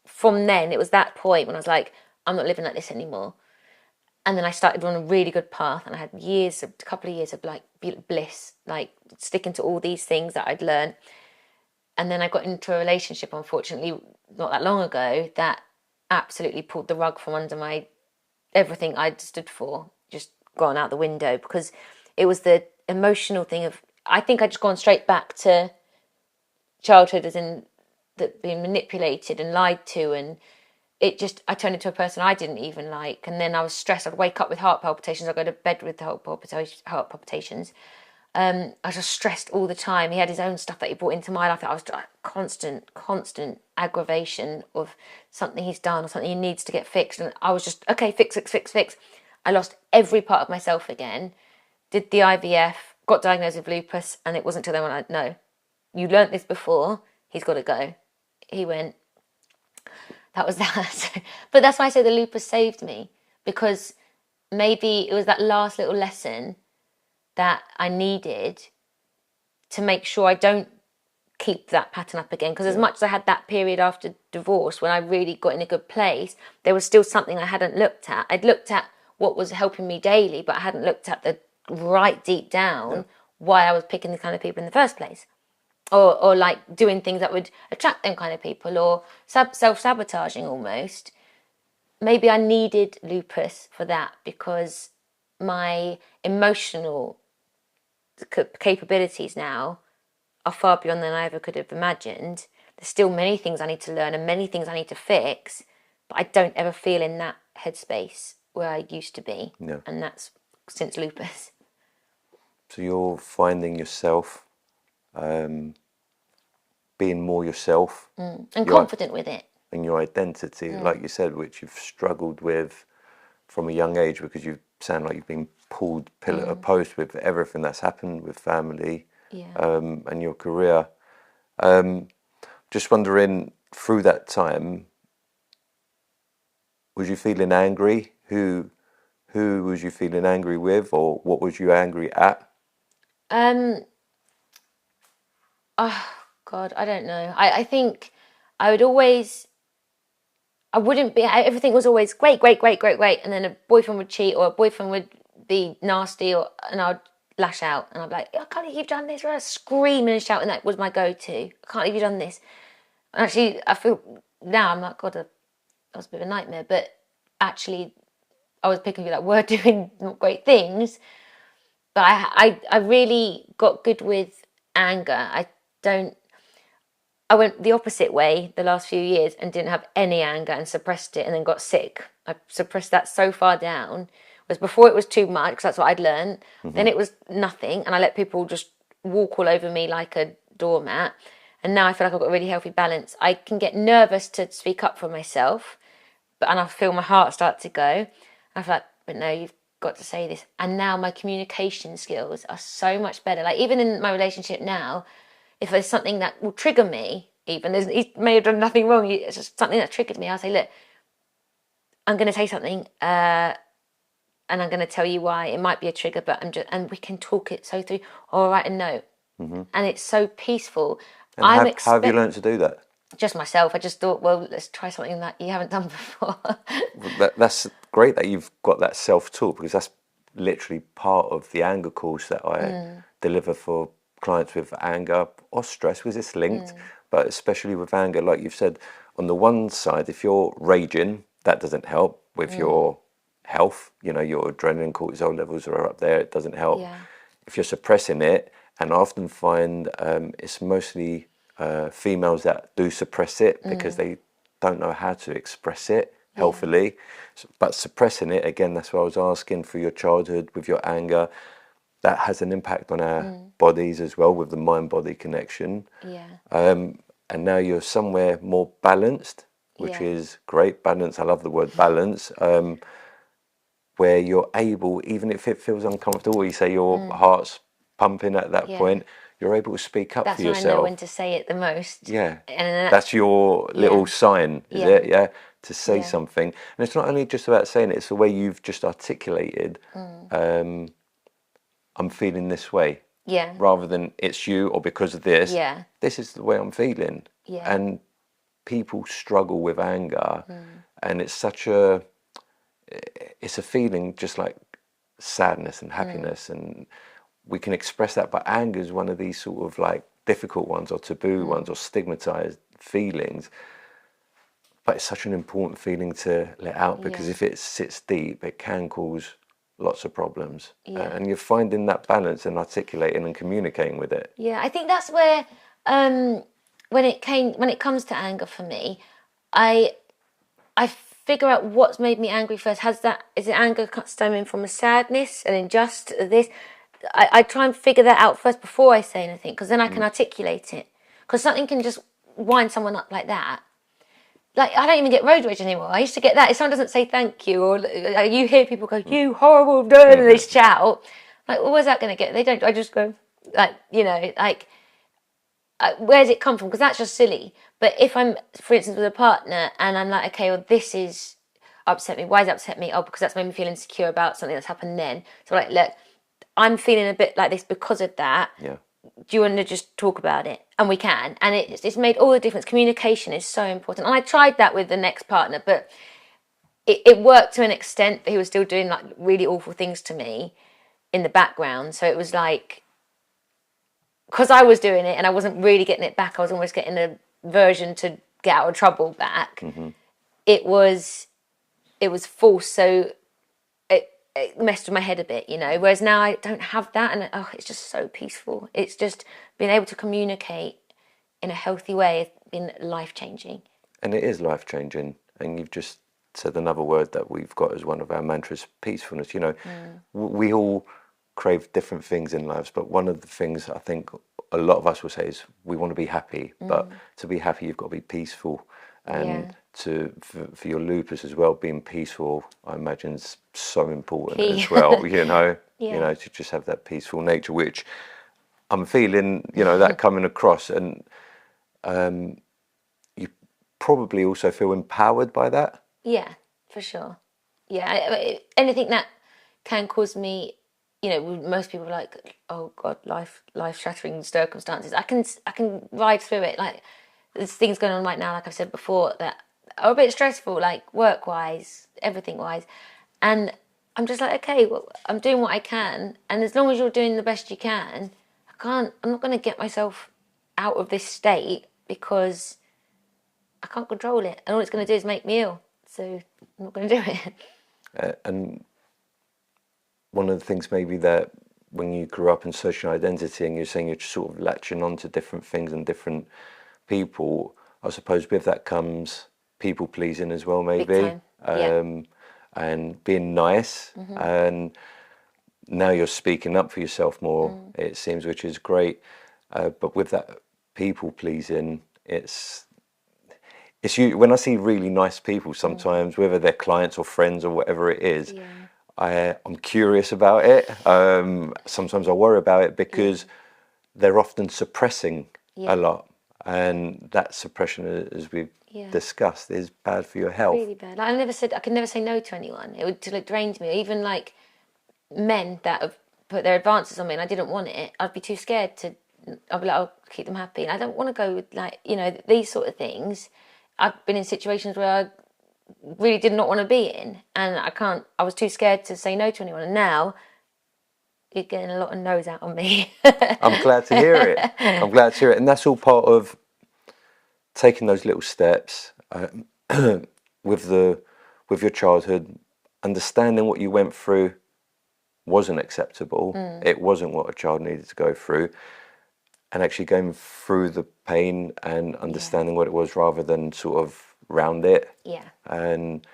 from then, it was that point when I was like, I'm not living like this anymore. And then I started on a really good path, and I had a couple of years of like bliss, like sticking to all these things that I'd learned. And then I got into a relationship, unfortunately, not that long ago, that absolutely pulled the rug from under everything I'd stood for, just gone out the window, because it was the emotional thing of, I think I'd just gone straight back to childhood, as in being manipulated and lied to, and I turned into a person I didn't even like. And then I was stressed. I'd wake up with heart palpitations. I'd go to bed with heart palpitations. I was just stressed all the time. He had his own stuff that he brought into my life. That I was constant aggravation of something he's done or something he needs to get fixed. And I was just, okay, fix. I lost every part of myself again. Did the IVF, got diagnosed with lupus, and it wasn't until then when no, you learnt this before, he's got to go. He went, that was that. But that's why I say the lupus saved me, because maybe it was that last little lesson that I needed to make sure I don't keep that pattern up again. Because as much as I had that period after divorce when I really got in a good place, there was still something I hadn't looked at. I'd looked at what was helping me daily, but I hadn't looked at the right deep down why I was picking the kind of people in the first place. Or like doing things that would attract them kind of people, or self-sabotaging almost. Maybe I needed lupus for that, because my emotional capabilities now are far beyond than I ever could have imagined. There's still many things I need to learn and many things I need to fix, but I don't ever feel in that headspace where I used to be. No. And that's since lupus. So you're finding yourself being more yourself. And confident with it. And your identity, like you said, which you've struggled with from a young age, because you sound like you've been pulled pillar to post with everything that's happened with family and your career. Just wondering, through that time, was you feeling angry? Who was you feeling angry with, or what was you angry at? Oh God, I don't know. I think I wouldn't be, everything was always great, and then a boyfriend would cheat, or a boyfriend would be nasty, and I'd lash out, and I'd be like, I can't believe you've done this, right? Screaming and shouting, that was my go-to. I can't believe you've done this. And actually, I feel now, I'm like, God, that was a bit of a nightmare, but actually, I was picking you that were doing great things, but I really got good with anger. I went the opposite way the last few years and didn't have any anger and suppressed it, and then got sick. I suppressed that so far down. Whereas before it was too much, because that's what I'd learned. Then it was nothing, and I let people just walk all over me like a doormat. And now I feel like I've got a really healthy balance. I can get nervous to speak up for myself, and I feel my heart start to go. I feel like, but no, you've got to say this. And now my communication skills are so much better. Like, even in my relationship now, if there's something that will trigger me, even, he may have done nothing wrong, it's just something that triggered me, I'll say, look, I'm going to say something, and I'm going to tell you why. It might be a trigger, but and we can talk it so through, or write a note. And it's so peaceful. And how have you learned to do that? Just myself. I just thought, well, let's try something that you haven't done before. That's great that you've got that self-talk, because that's literally part of the anger course that I deliver for clients with anger or stress, because it's linked, but especially with anger, like you've said, on the one side, if you're raging, that doesn't help with your health. You know, your adrenaline, cortisol levels are up there. It doesn't help. Yeah. If you're suppressing it, and I often find it's mostly females that do suppress it because they don't know how to express it healthily. But suppressing it, again, that's what I was asking, for your childhood with your anger, that has an impact on our bodies as well, with the mind-body connection. Yeah. And now you're somewhere more balanced, which is great. Balance, I love the word balance. Where you're able, even if it feels uncomfortable, you say your heart's pumping at that point, you're able to speak up for yourself. That's when I know when to say it the most. Yeah. And that's your little sign, is it? Yeah. To say something. And it's not only just about saying it, it's the way you've just articulated, I'm feeling this way. Yeah. Rather than it's you or because of this. Yeah. This is the way I'm feeling. Yeah. And people struggle with anger, and it's such a feeling just like sadness and happiness, and we can express that, but anger is one of these sort of like difficult ones, or taboo ones, or stigmatized feelings. But it's such an important feeling to let out, because if it sits deep, it can cause lots of problems. And you're finding that balance and articulating and communicating with it. Yeah, I think that's where when it comes to anger for me, I figure out what's made me angry first. Is it anger stemming from a sadness, an injustice, this? I try and figure that out first before I say anything, because then I can articulate it. Because something can just wind someone up like that. Like, I don't even get road rage anymore. I used to get that. If someone doesn't say thank you, or you hear people go, "You horrible dirt," and they shout. Like, well, where's that going to get? They don't. I just go, like, you know, like, where's it come from? Because that's just silly. But if I'm, for instance, with a partner, and I'm like, okay, well, this is upset me. Why does it upset me? Oh, because that's made me feel insecure about something that's happened then. So, like, look, I'm feeling a bit like this because of that. Yeah. Do you want to just talk about it? And we can. And it's made all the difference. Communication is so important. And I tried that with the next partner, but it worked to an extent, but he was still doing like really awful things to me in the background. So it was like, because I was doing it and I wasn't really getting it back, I was almost getting a version to get out of trouble back. It was forced. So it messed with my head a bit, you know, whereas now I don't have that, and it's just so peaceful. It's just being able to communicate in a healthy way has been life-changing. And it is life-changing, and you've just said another word that we've got as one of our mantras, peacefulness. You know, we all crave different things in lives, but one of the things I think a lot of us will say is we want to be happy, but to be happy you've got to be peaceful. And for your lupus as well, being peaceful, I imagine, is so important as well. You know, to just have that peaceful nature, which I'm feeling, you know, that coming across, and you probably also feel empowered by that. Yeah, for sure. Yeah, anything that can cause me, you know, most people are like, oh God, life-shattering circumstances. I can ride through it. Like, there's things going on right now, like I've said before, that are a bit stressful, like work-wise, everything-wise. And I'm just like, okay, well, I'm doing what I can. And as long as you're doing the best you can, I'm not going to get myself out of this state, because I can't control it. And all it's going to do is make me ill. So I'm not going to do it. And one of the things maybe that when you grew up in social identity, and you're saying you're sort of latching on to different things and different people, I suppose with that comes people pleasing as well, maybe. And being nice. And now you're speaking up for yourself more, it seems, which is great. But with that people pleasing, it's you. When I see really nice people sometimes, whether they're clients or friends or whatever it is, I'm curious about it. Sometimes I worry about it, because they're often suppressing a lot. And that suppression, as we've discussed, is bad for your health. Really bad. Like, I could never say no to anyone. It would, till it drained me. Even like men that have put their advances on me and I didn't want it, I'd be too scared to. I'd be like, I'll keep them happy. And I don't want to go with, like, you know, these sort of things. I've been in situations where I really did not want to be in, and I was too scared to say no to anyone. And now you're getting a lot of no's out on me. I'm glad to hear it. I'm glad to hear it. And that's all part of taking those little steps with your childhood, understanding what you went through wasn't acceptable. It wasn't what a child needed to go through. And actually going through the pain and understanding what it was rather than sort of round it. Yeah. And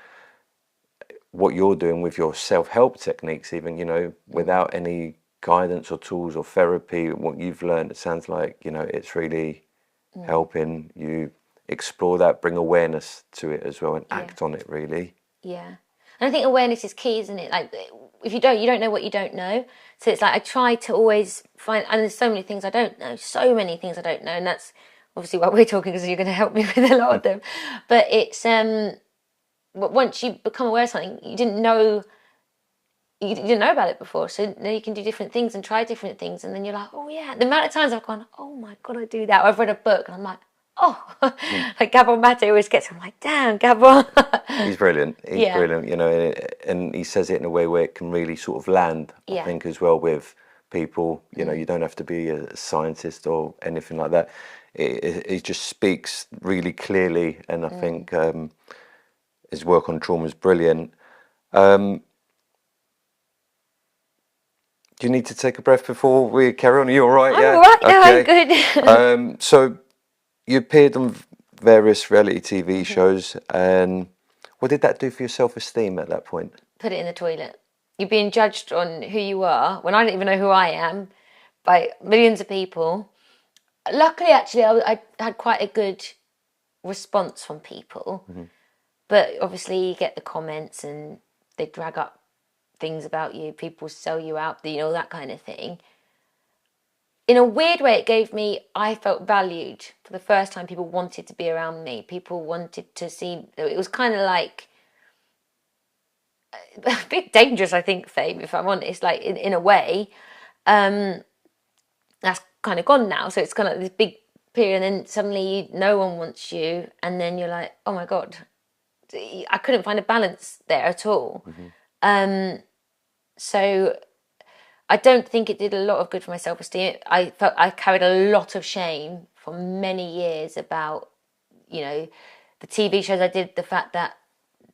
what you're doing with your self-help techniques, even, you know, without any guidance or tools or therapy, what you've learned, it sounds like, you know, it's really helping you explore that, bring awareness to it as well, and act on it, really. Yeah. And I think awareness is key, isn't it? Like, if you don't know what you don't know. So it's like I try to always find, and there's so many things I don't know, and that's obviously why we're talking, because you're going to help me with a lot of them. But it's once you become aware of something you didn't know about it before, so now you can do different things and try different things, and then you're like, oh yeah. The amount of times I've gone, oh my god, I do that. Or I've read a book and I'm like, oh, like Gabor Mate always gets, I'm like, damn, Gabor. He's brilliant. He's brilliant, you know, and he says it in a way where it can really sort of land, I think, as well with people. You know, you don't have to be a scientist or anything like that. It just speaks really clearly, and I think his work on trauma is brilliant. Do you need to take a breath before we carry on? Are you all right? I'm all right. No, okay. I'm good. So you appeared on various reality TV shows, and what did that do for your self-esteem at that point? Put it in the toilet. You're being judged on who you are when I don't even know who I am by millions of people. Luckily, actually, I had quite a good response from people, but obviously you get the comments and they drag up things about you, people sell you out, you know, that kind of thing. In a weird way, it gave me, I felt valued for the first time. People wanted to be around me. People wanted to see, it was kind of like a bit dangerous, I think, fame, if I'm honest, like in a way. That's kind of gone now. So it's kind of like this big period, and then suddenly no one wants you, and then you're like, oh my God, I couldn't find a balance there at all. So I don't think it did a lot of good for my self-esteem. I felt I carried a lot of shame for many years about, you know, the TV shows I did, the fact that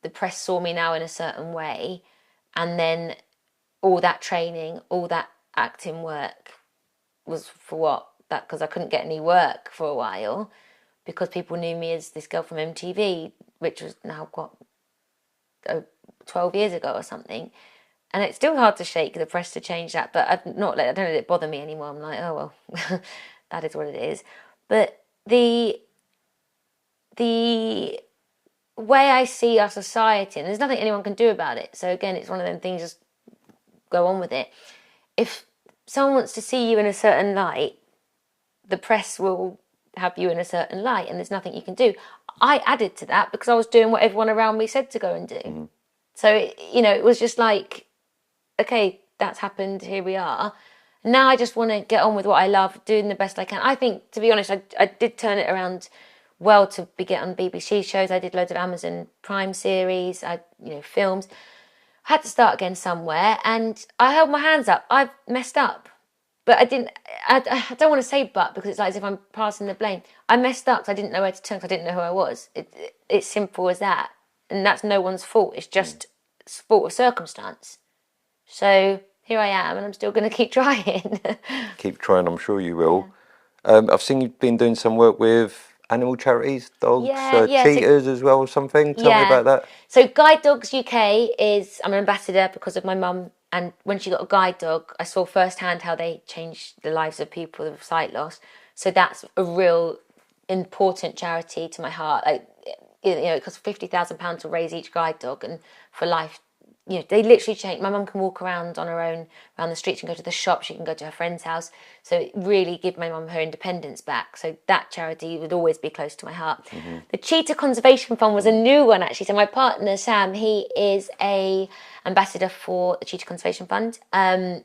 the press saw me now in a certain way, and then all that training, all that acting work was for what? That because I couldn't get any work for a while because people knew me as this girl from MTV, which was now 12 years ago or something. And it's still hard to shake the press to change that, but I don't let it bother me anymore. I'm like, oh well, that is what it is. But the way I see our society, and there's nothing anyone can do about it. So again, it's one of them things, just go on with it. If someone wants to see you in a certain light, the press will have you in a certain light, and there's nothing you can do. I added to that because I was doing what everyone around me said to go and do. So, you know, it was just like, okay, that's happened, here we are. Now I just want to get on with what I love, doing the best I can. I think, to be honest, I did turn it around well to get on BBC shows. I did loads of Amazon Prime series, films. I had to start again somewhere, and I held my hands up. I've messed up. But I don't want to say but, because it's like as if I'm passing the blame. I messed up because I didn't know where to turn, because I didn't know who I was. It's simple as that. And that's no one's fault. It's just fault of circumstance. So here I am, and I'm still going to keep trying. Keep trying, I'm sure you will. Yeah. I've seen you've been doing some work with animal charities, dogs, cheetahs as well, or something. Tell me about that. So Guide Dogs UK I'm an ambassador because of my mum. And when she got a guide dog, I saw firsthand how they changed the lives of people with sight loss. So that's a real important charity to my heart. Like, it costs £50,000 to raise each guide dog, and for life, they literally change. My mum can walk around on her own around the streets and go to the shop. She can go to her friend's house. So it really give my mum her independence back. So that charity would always be close to my heart. The Cheetah Conservation Fund was a new one, actually. So my partner Sam, he is a ambassador for the Cheetah Conservation Fund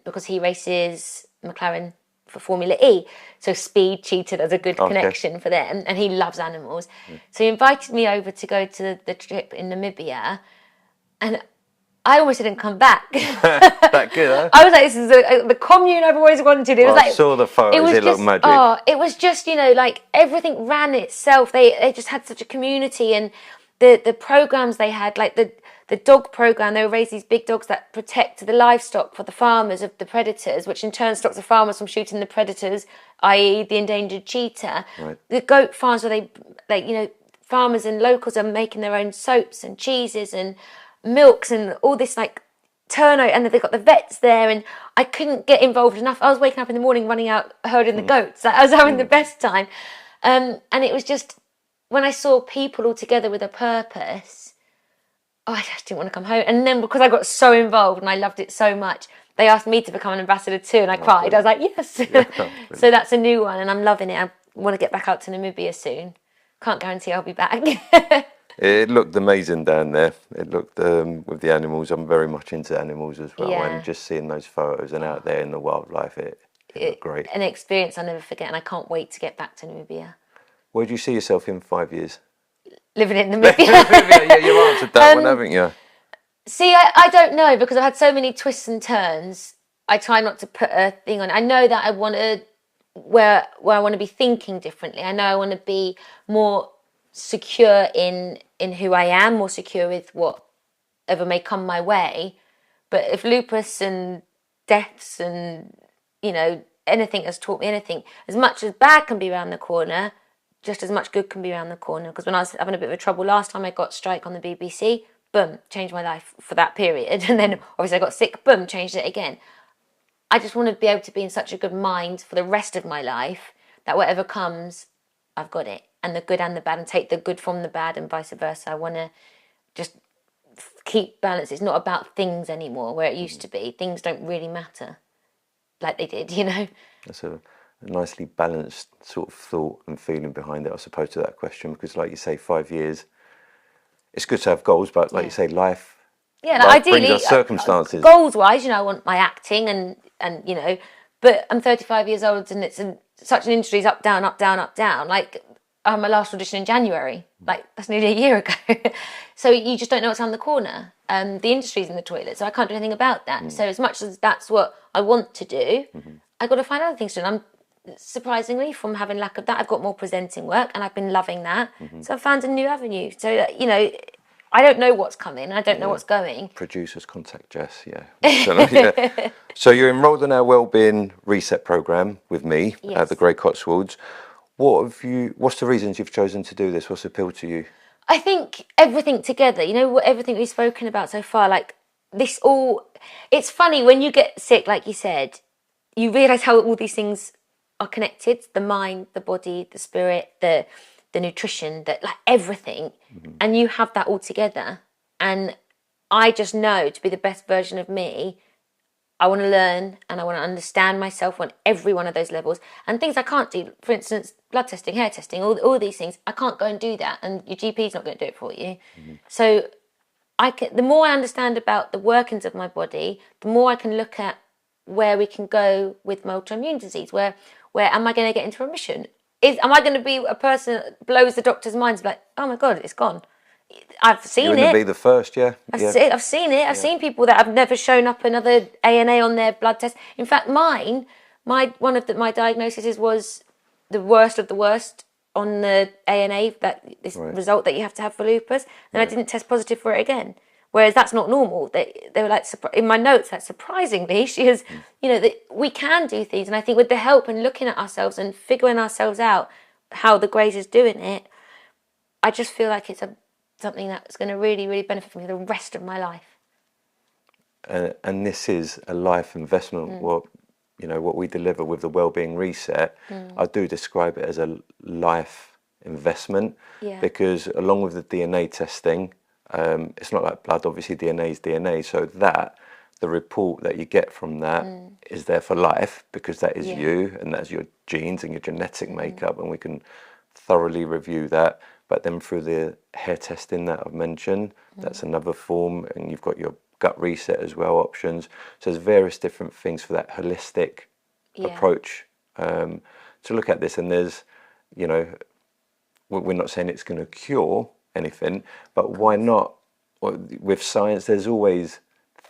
because he races McLaren for Formula E. So speed, cheetah, there's a good connection for them, and he loves animals. So he invited me over to go to the trip in Namibia, and I almost didn't come back. That good, huh? I was like, this is the commune I've always wanted. It was I saw the photos, it looked magic. Oh, it was just, like everything ran itself. They just had such a community, and the programs they had, like the dog program, they would raise these big dogs that protect the livestock for the farmers of the predators, which in turn stops the farmers from shooting the predators, i.e. the endangered cheetah. Right. The goat farms where farmers and locals are making their own soaps and cheeses and milks and all this turnover, and they've got the vets there, and I couldn't get involved enough. I was waking up in the morning running out herding the goats. I was having the best time. And it was just, when I saw people all together with a purpose, I just didn't want to come home. And then because I got so involved and I loved it so much, they asked me to become an ambassador too, and I cried. I was like, yes. Yeah, so that's a new one, and I'm loving it. I want to get back out to Namibia soon. Can't guarantee I'll be back. It looked amazing down there. It looked, with the animals, I'm very much into animals as well. Yeah. And just seeing those photos and out there in the wildlife, it looked great. An experience I'll never forget, and I can't wait to get back to Namibia. Where do you see yourself in 5 years? Living in Namibia. Yeah, you answered that one, haven't you? See, I don't know, because I've had so many twists and turns. I try not to put a thing on. I know that I want to, where I want to be thinking differently. I know I want to be more secure in who I am, more secure with whatever may come my way. But if lupus and deaths and, anything has taught me anything, as much as bad can be around the corner, just as much good can be around the corner. Because when I was having a bit of trouble last time, I got strike on the BBC, boom, changed my life for that period. And then obviously I got sick, boom, changed it again. I just want to be able to be in such a good mind for the rest of my life that whatever comes, I've got it. And the good and the bad, and take the good from the bad and vice versa. I want to just keep balance. It's not about things anymore, where it used to be. Things don't really matter like they did, That's a nicely balanced sort of thought and feeling behind it, I suppose, to that question. Because like you say, 5 years, it's good to have goals, but like you say, life ideally, brings us circumstances. Goals-wise, I want my acting and but I'm 35 years old, and it's such an industry, it's up, down, up, down, up, down. I had my last audition in January. That's nearly a year ago. So you just don't know what's around the corner. The industry's in the toilet, so I can't do anything about that. So as much as that's what I want to do, I've got to find other things to do. And surprisingly, from having lack of that, I've got more presenting work, and I've been loving that. So I've found a new avenue. So, I don't know what's coming. I don't know what's going. Producers, contact Jess, yeah. So you're enrolled in our Wellbeing Reset programme with me at the Grey Cotswolds. What's the reasons you've chosen to do this? What's appealed to you? I think everything together, everything we've spoken about so far, it's funny when you get sick, like you said, you realise how all these things are connected, the mind, the body, the spirit, the nutrition, everything, and you have that all together. And I just know, to be the best version of me, I want to learn and I want to understand myself on every one of those levels. And things I can't do, for instance, blood testing, hair testing, all these things, I can't go and do that, and your GP's not going to do it for you. So the more I understand about the workings of my body, the more I can look at where we can go with my autoimmune disease. Where am I going to get into remission? Am I going to be a person that blows the doctor's minds, like, oh my God, it's gone? I've seen You're going to be the first, yeah. I've seen it. I've seen people that have never shown up another ANA on their blood test. In fact, one of my diagnoses was the worst of the worst on the ANA, result that you have to have for lupus, and I didn't test positive for it again. Whereas that's not normal. They were like, in my notes, that surprisingly, she has, that we can do things. And I think with the help and looking at ourselves and figuring ourselves out how the Greys is doing it, I just feel like it's something that's going to really, really benefit me for the rest of my life. And this is a life investment. What we deliver with the Wellbeing Reset, I do describe it as a life investment, because along with the DNA testing, it's not like blood, obviously DNA is DNA, so the report that you get from that is there for life, because that is you, and that's your genes and your genetic makeup, and we can thoroughly review that. But then through the hair testing that I've mentioned, that's another form, and you've got your gut reset as well, options. So there's various different things for that holistic approach to look at this. And there's, we're not saying it's going to cure anything, but why not? With science, there's always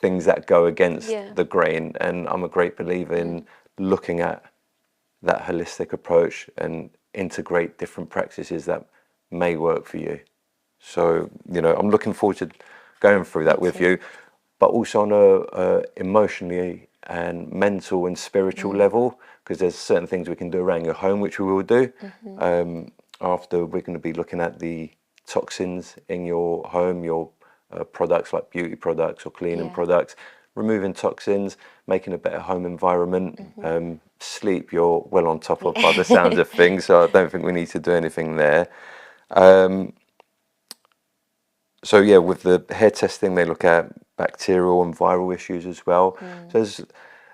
things that go against the grain. And I'm a great believer in looking at that holistic approach and integrate different practices that may work for you. So, you know, I'm looking forward to going through that with you, but also on a emotionally and mental and spiritual level, because there's certain things we can do around your home, which we will do. After, we're going to be looking at the toxins in your home, your products like beauty products or cleaning products, removing toxins, making a better home environment. Sleep, you're well on top of by the sounds of things, so I don't think we need to do anything there. So yeah, with the hair testing, they look at bacterial and viral issues as well. So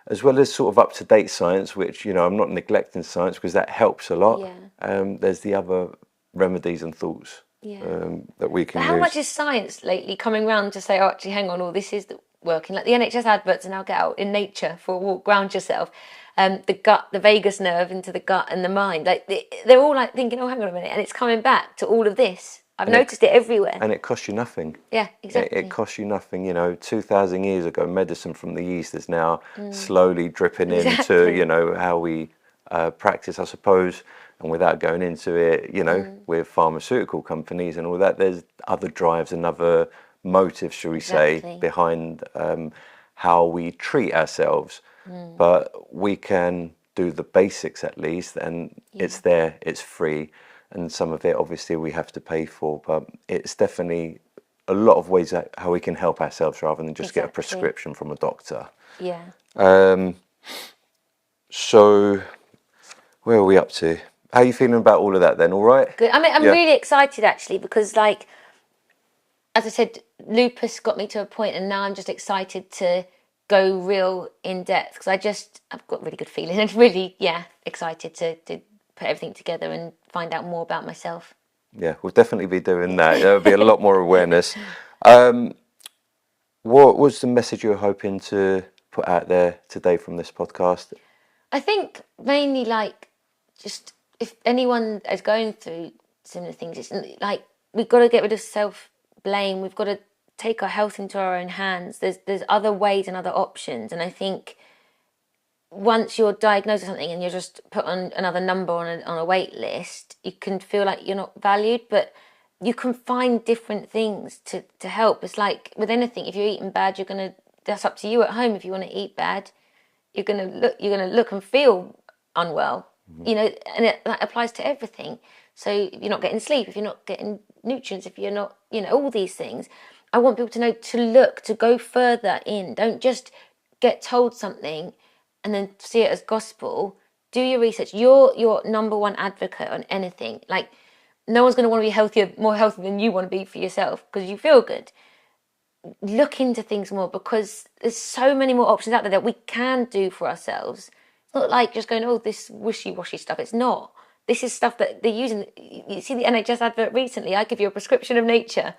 as well as sort of up-to-date science, which, you know, I'm not neglecting science because that helps a lot. There's the other remedies and thoughts that we can use. How much is science lately coming round to say, oh, actually, hang on, all this is working? Like the NHS adverts are now, get out in nature for a walk, ground yourself. The gut, the vagus nerve into the gut and the mind. Like they're all like thinking, oh, hang on a minute, and it's coming back to all of this. I've noticed it everywhere. And it costs you nothing. Yeah, exactly. It costs you nothing. You know, 2,000 years ago, medicine from the East is now slowly dripping into, you know, how we practice, I suppose. And without going into it, you know, with pharmaceutical companies and all that, there's other drives and other motives, shall we say, behind how we treat ourselves. But we can do the basics at least, and it's there, it's free. And some of it, obviously, we have to pay for, but it's definitely a lot of ways that how we can help ourselves rather than just get a prescription from a doctor. Yeah. So, where are we up to? How are you feeling about all of that then? All right? Good. I mean, I'm really excited actually because, like, as I said, lupus got me to a point, and now I'm just excited to go real in depth because I've got really good feeling and really, excited to put everything together and find out more about myself. Yeah, we'll definitely be doing that. There'll be a lot more awareness. What was the message you were hoping to put out there today from this podcast? I think mainly like just if anyone is going through similar things, it's like we've got to get rid of self-blame. We've got to take our health into our own hands. There's other ways and other options, and I think once you're diagnosed with something and you're just put on another number on a wait list, you can feel like you're not valued, but you can find different things to help. It's like with anything, if you're eating bad, that's up to you at home. If you want to eat bad, you're gonna look and feel unwell, you know, and that applies to everything. So if you're not getting sleep, if you're not getting nutrients, if you're not, you know, all these things, I want people to know to go further in. Don't just get told something and then see it as gospel. Do your research. You're your number one advocate on anything. Like, no one's going to want to be more healthy than you want to be for yourself because you feel good. Look into things more because there's so many more options out there that we can do for ourselves. It's not like just going, oh, this wishy-washy stuff. It's not. This is stuff that they're using. You see the NHS advert recently, I give you a prescription of nature.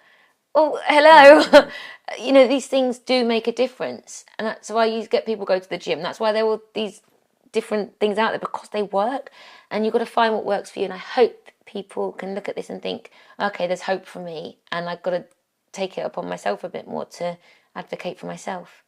Oh, hello. You know, these things do make a difference. And that's why you get people go to the gym. That's why there are all these different things out there, because they work. And you've got to find what works for you. And I hope people can look at this and think, okay, there's hope for me. And I've got to take it upon myself a bit more to advocate for myself.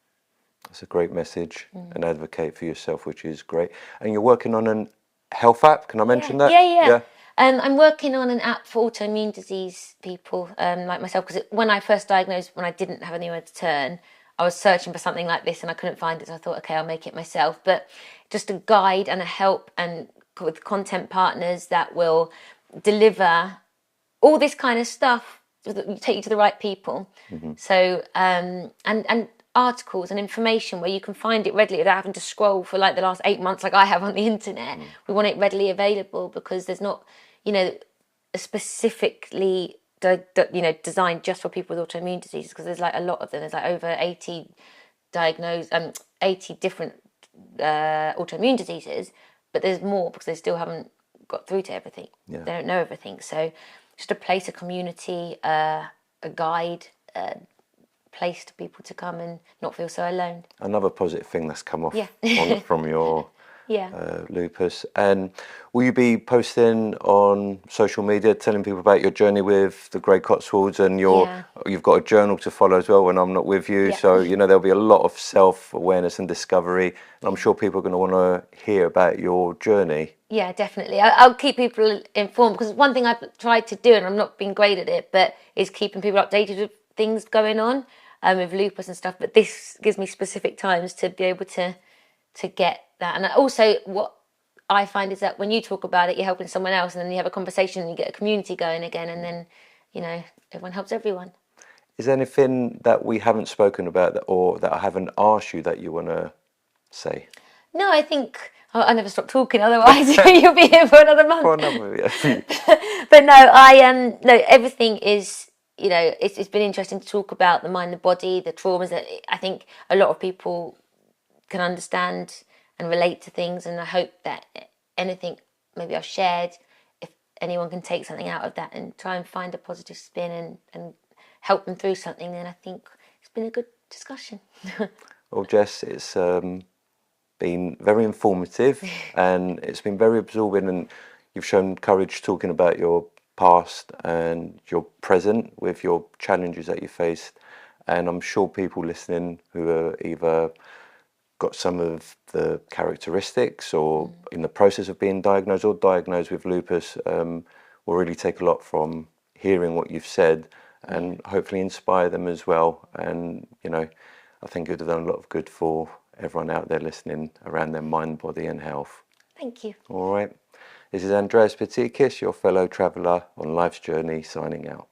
That's a great message, and advocate for yourself, which is great. And you're working on a health app. Can I mention that? Yeah. I'm working on an app for autoimmune disease people like myself, because when I first diagnosed, when I didn't have anywhere to turn, I was searching for something like this and I couldn't find it. So I thought, okay, I'll make it myself. But just a guide and a help, and with content partners that will deliver all this kind of stuff, take you to the right people. So and articles and information where you can find it readily without having to scroll for like the last 8 months like I have on the internet. We want it readily available because there's not, you know, specifically designed just for people with autoimmune diseases, because there's like a lot of them. There's like over 80 different autoimmune diseases, but there's more because they still haven't got through to everything. They don't know everything. So just a place, a community, a guide, place to people to come and not feel so alone. Another positive thing that's come off from your lupus. And will you be posting on social media, telling people about your journey with the Grey Cotswolds, and you've got a journal to follow as well when I'm not with you. So, there'll be a lot of self-awareness and discovery. And I'm sure people are going to want to hear about your journey. Yeah, definitely. I'll keep people informed, because one thing I've tried to do, and I'm not being great at it, but is keeping people updated with things going on with lupus and stuff. But this gives me specific times to be able to get that. And also what I find is that when you talk about it, you're helping someone else, and then you have a conversation and you get a community going again, and then, everyone helps everyone. Is there anything that we haven't spoken about or that I haven't asked you that you want to say? No, I think... I never stop talking, otherwise you'll be here for another month. For another, yeah. But no, no, everything is, it's been interesting to talk about the mind, the body, the traumas that I think a lot of people can understand and relate to things. And I hope that anything maybe I've shared, if anyone can take something out of that and try and find a positive spin and help them through something, then I think it's been a good discussion. Well, Jess, it's been very informative and it's been very absorbing, and you've shown courage talking about your past and your present with your challenges that you faced. And I'm sure people listening who are either got some of the characteristics or in the process of being diagnosed or diagnosed with lupus will really take a lot from hearing what you've said, and hopefully inspire them as well. And I think you've done a lot of good for everyone out there listening around their mind, body and health. Thank you. All right. This is Andreas Patikis, your fellow traveller on life's journey, signing out.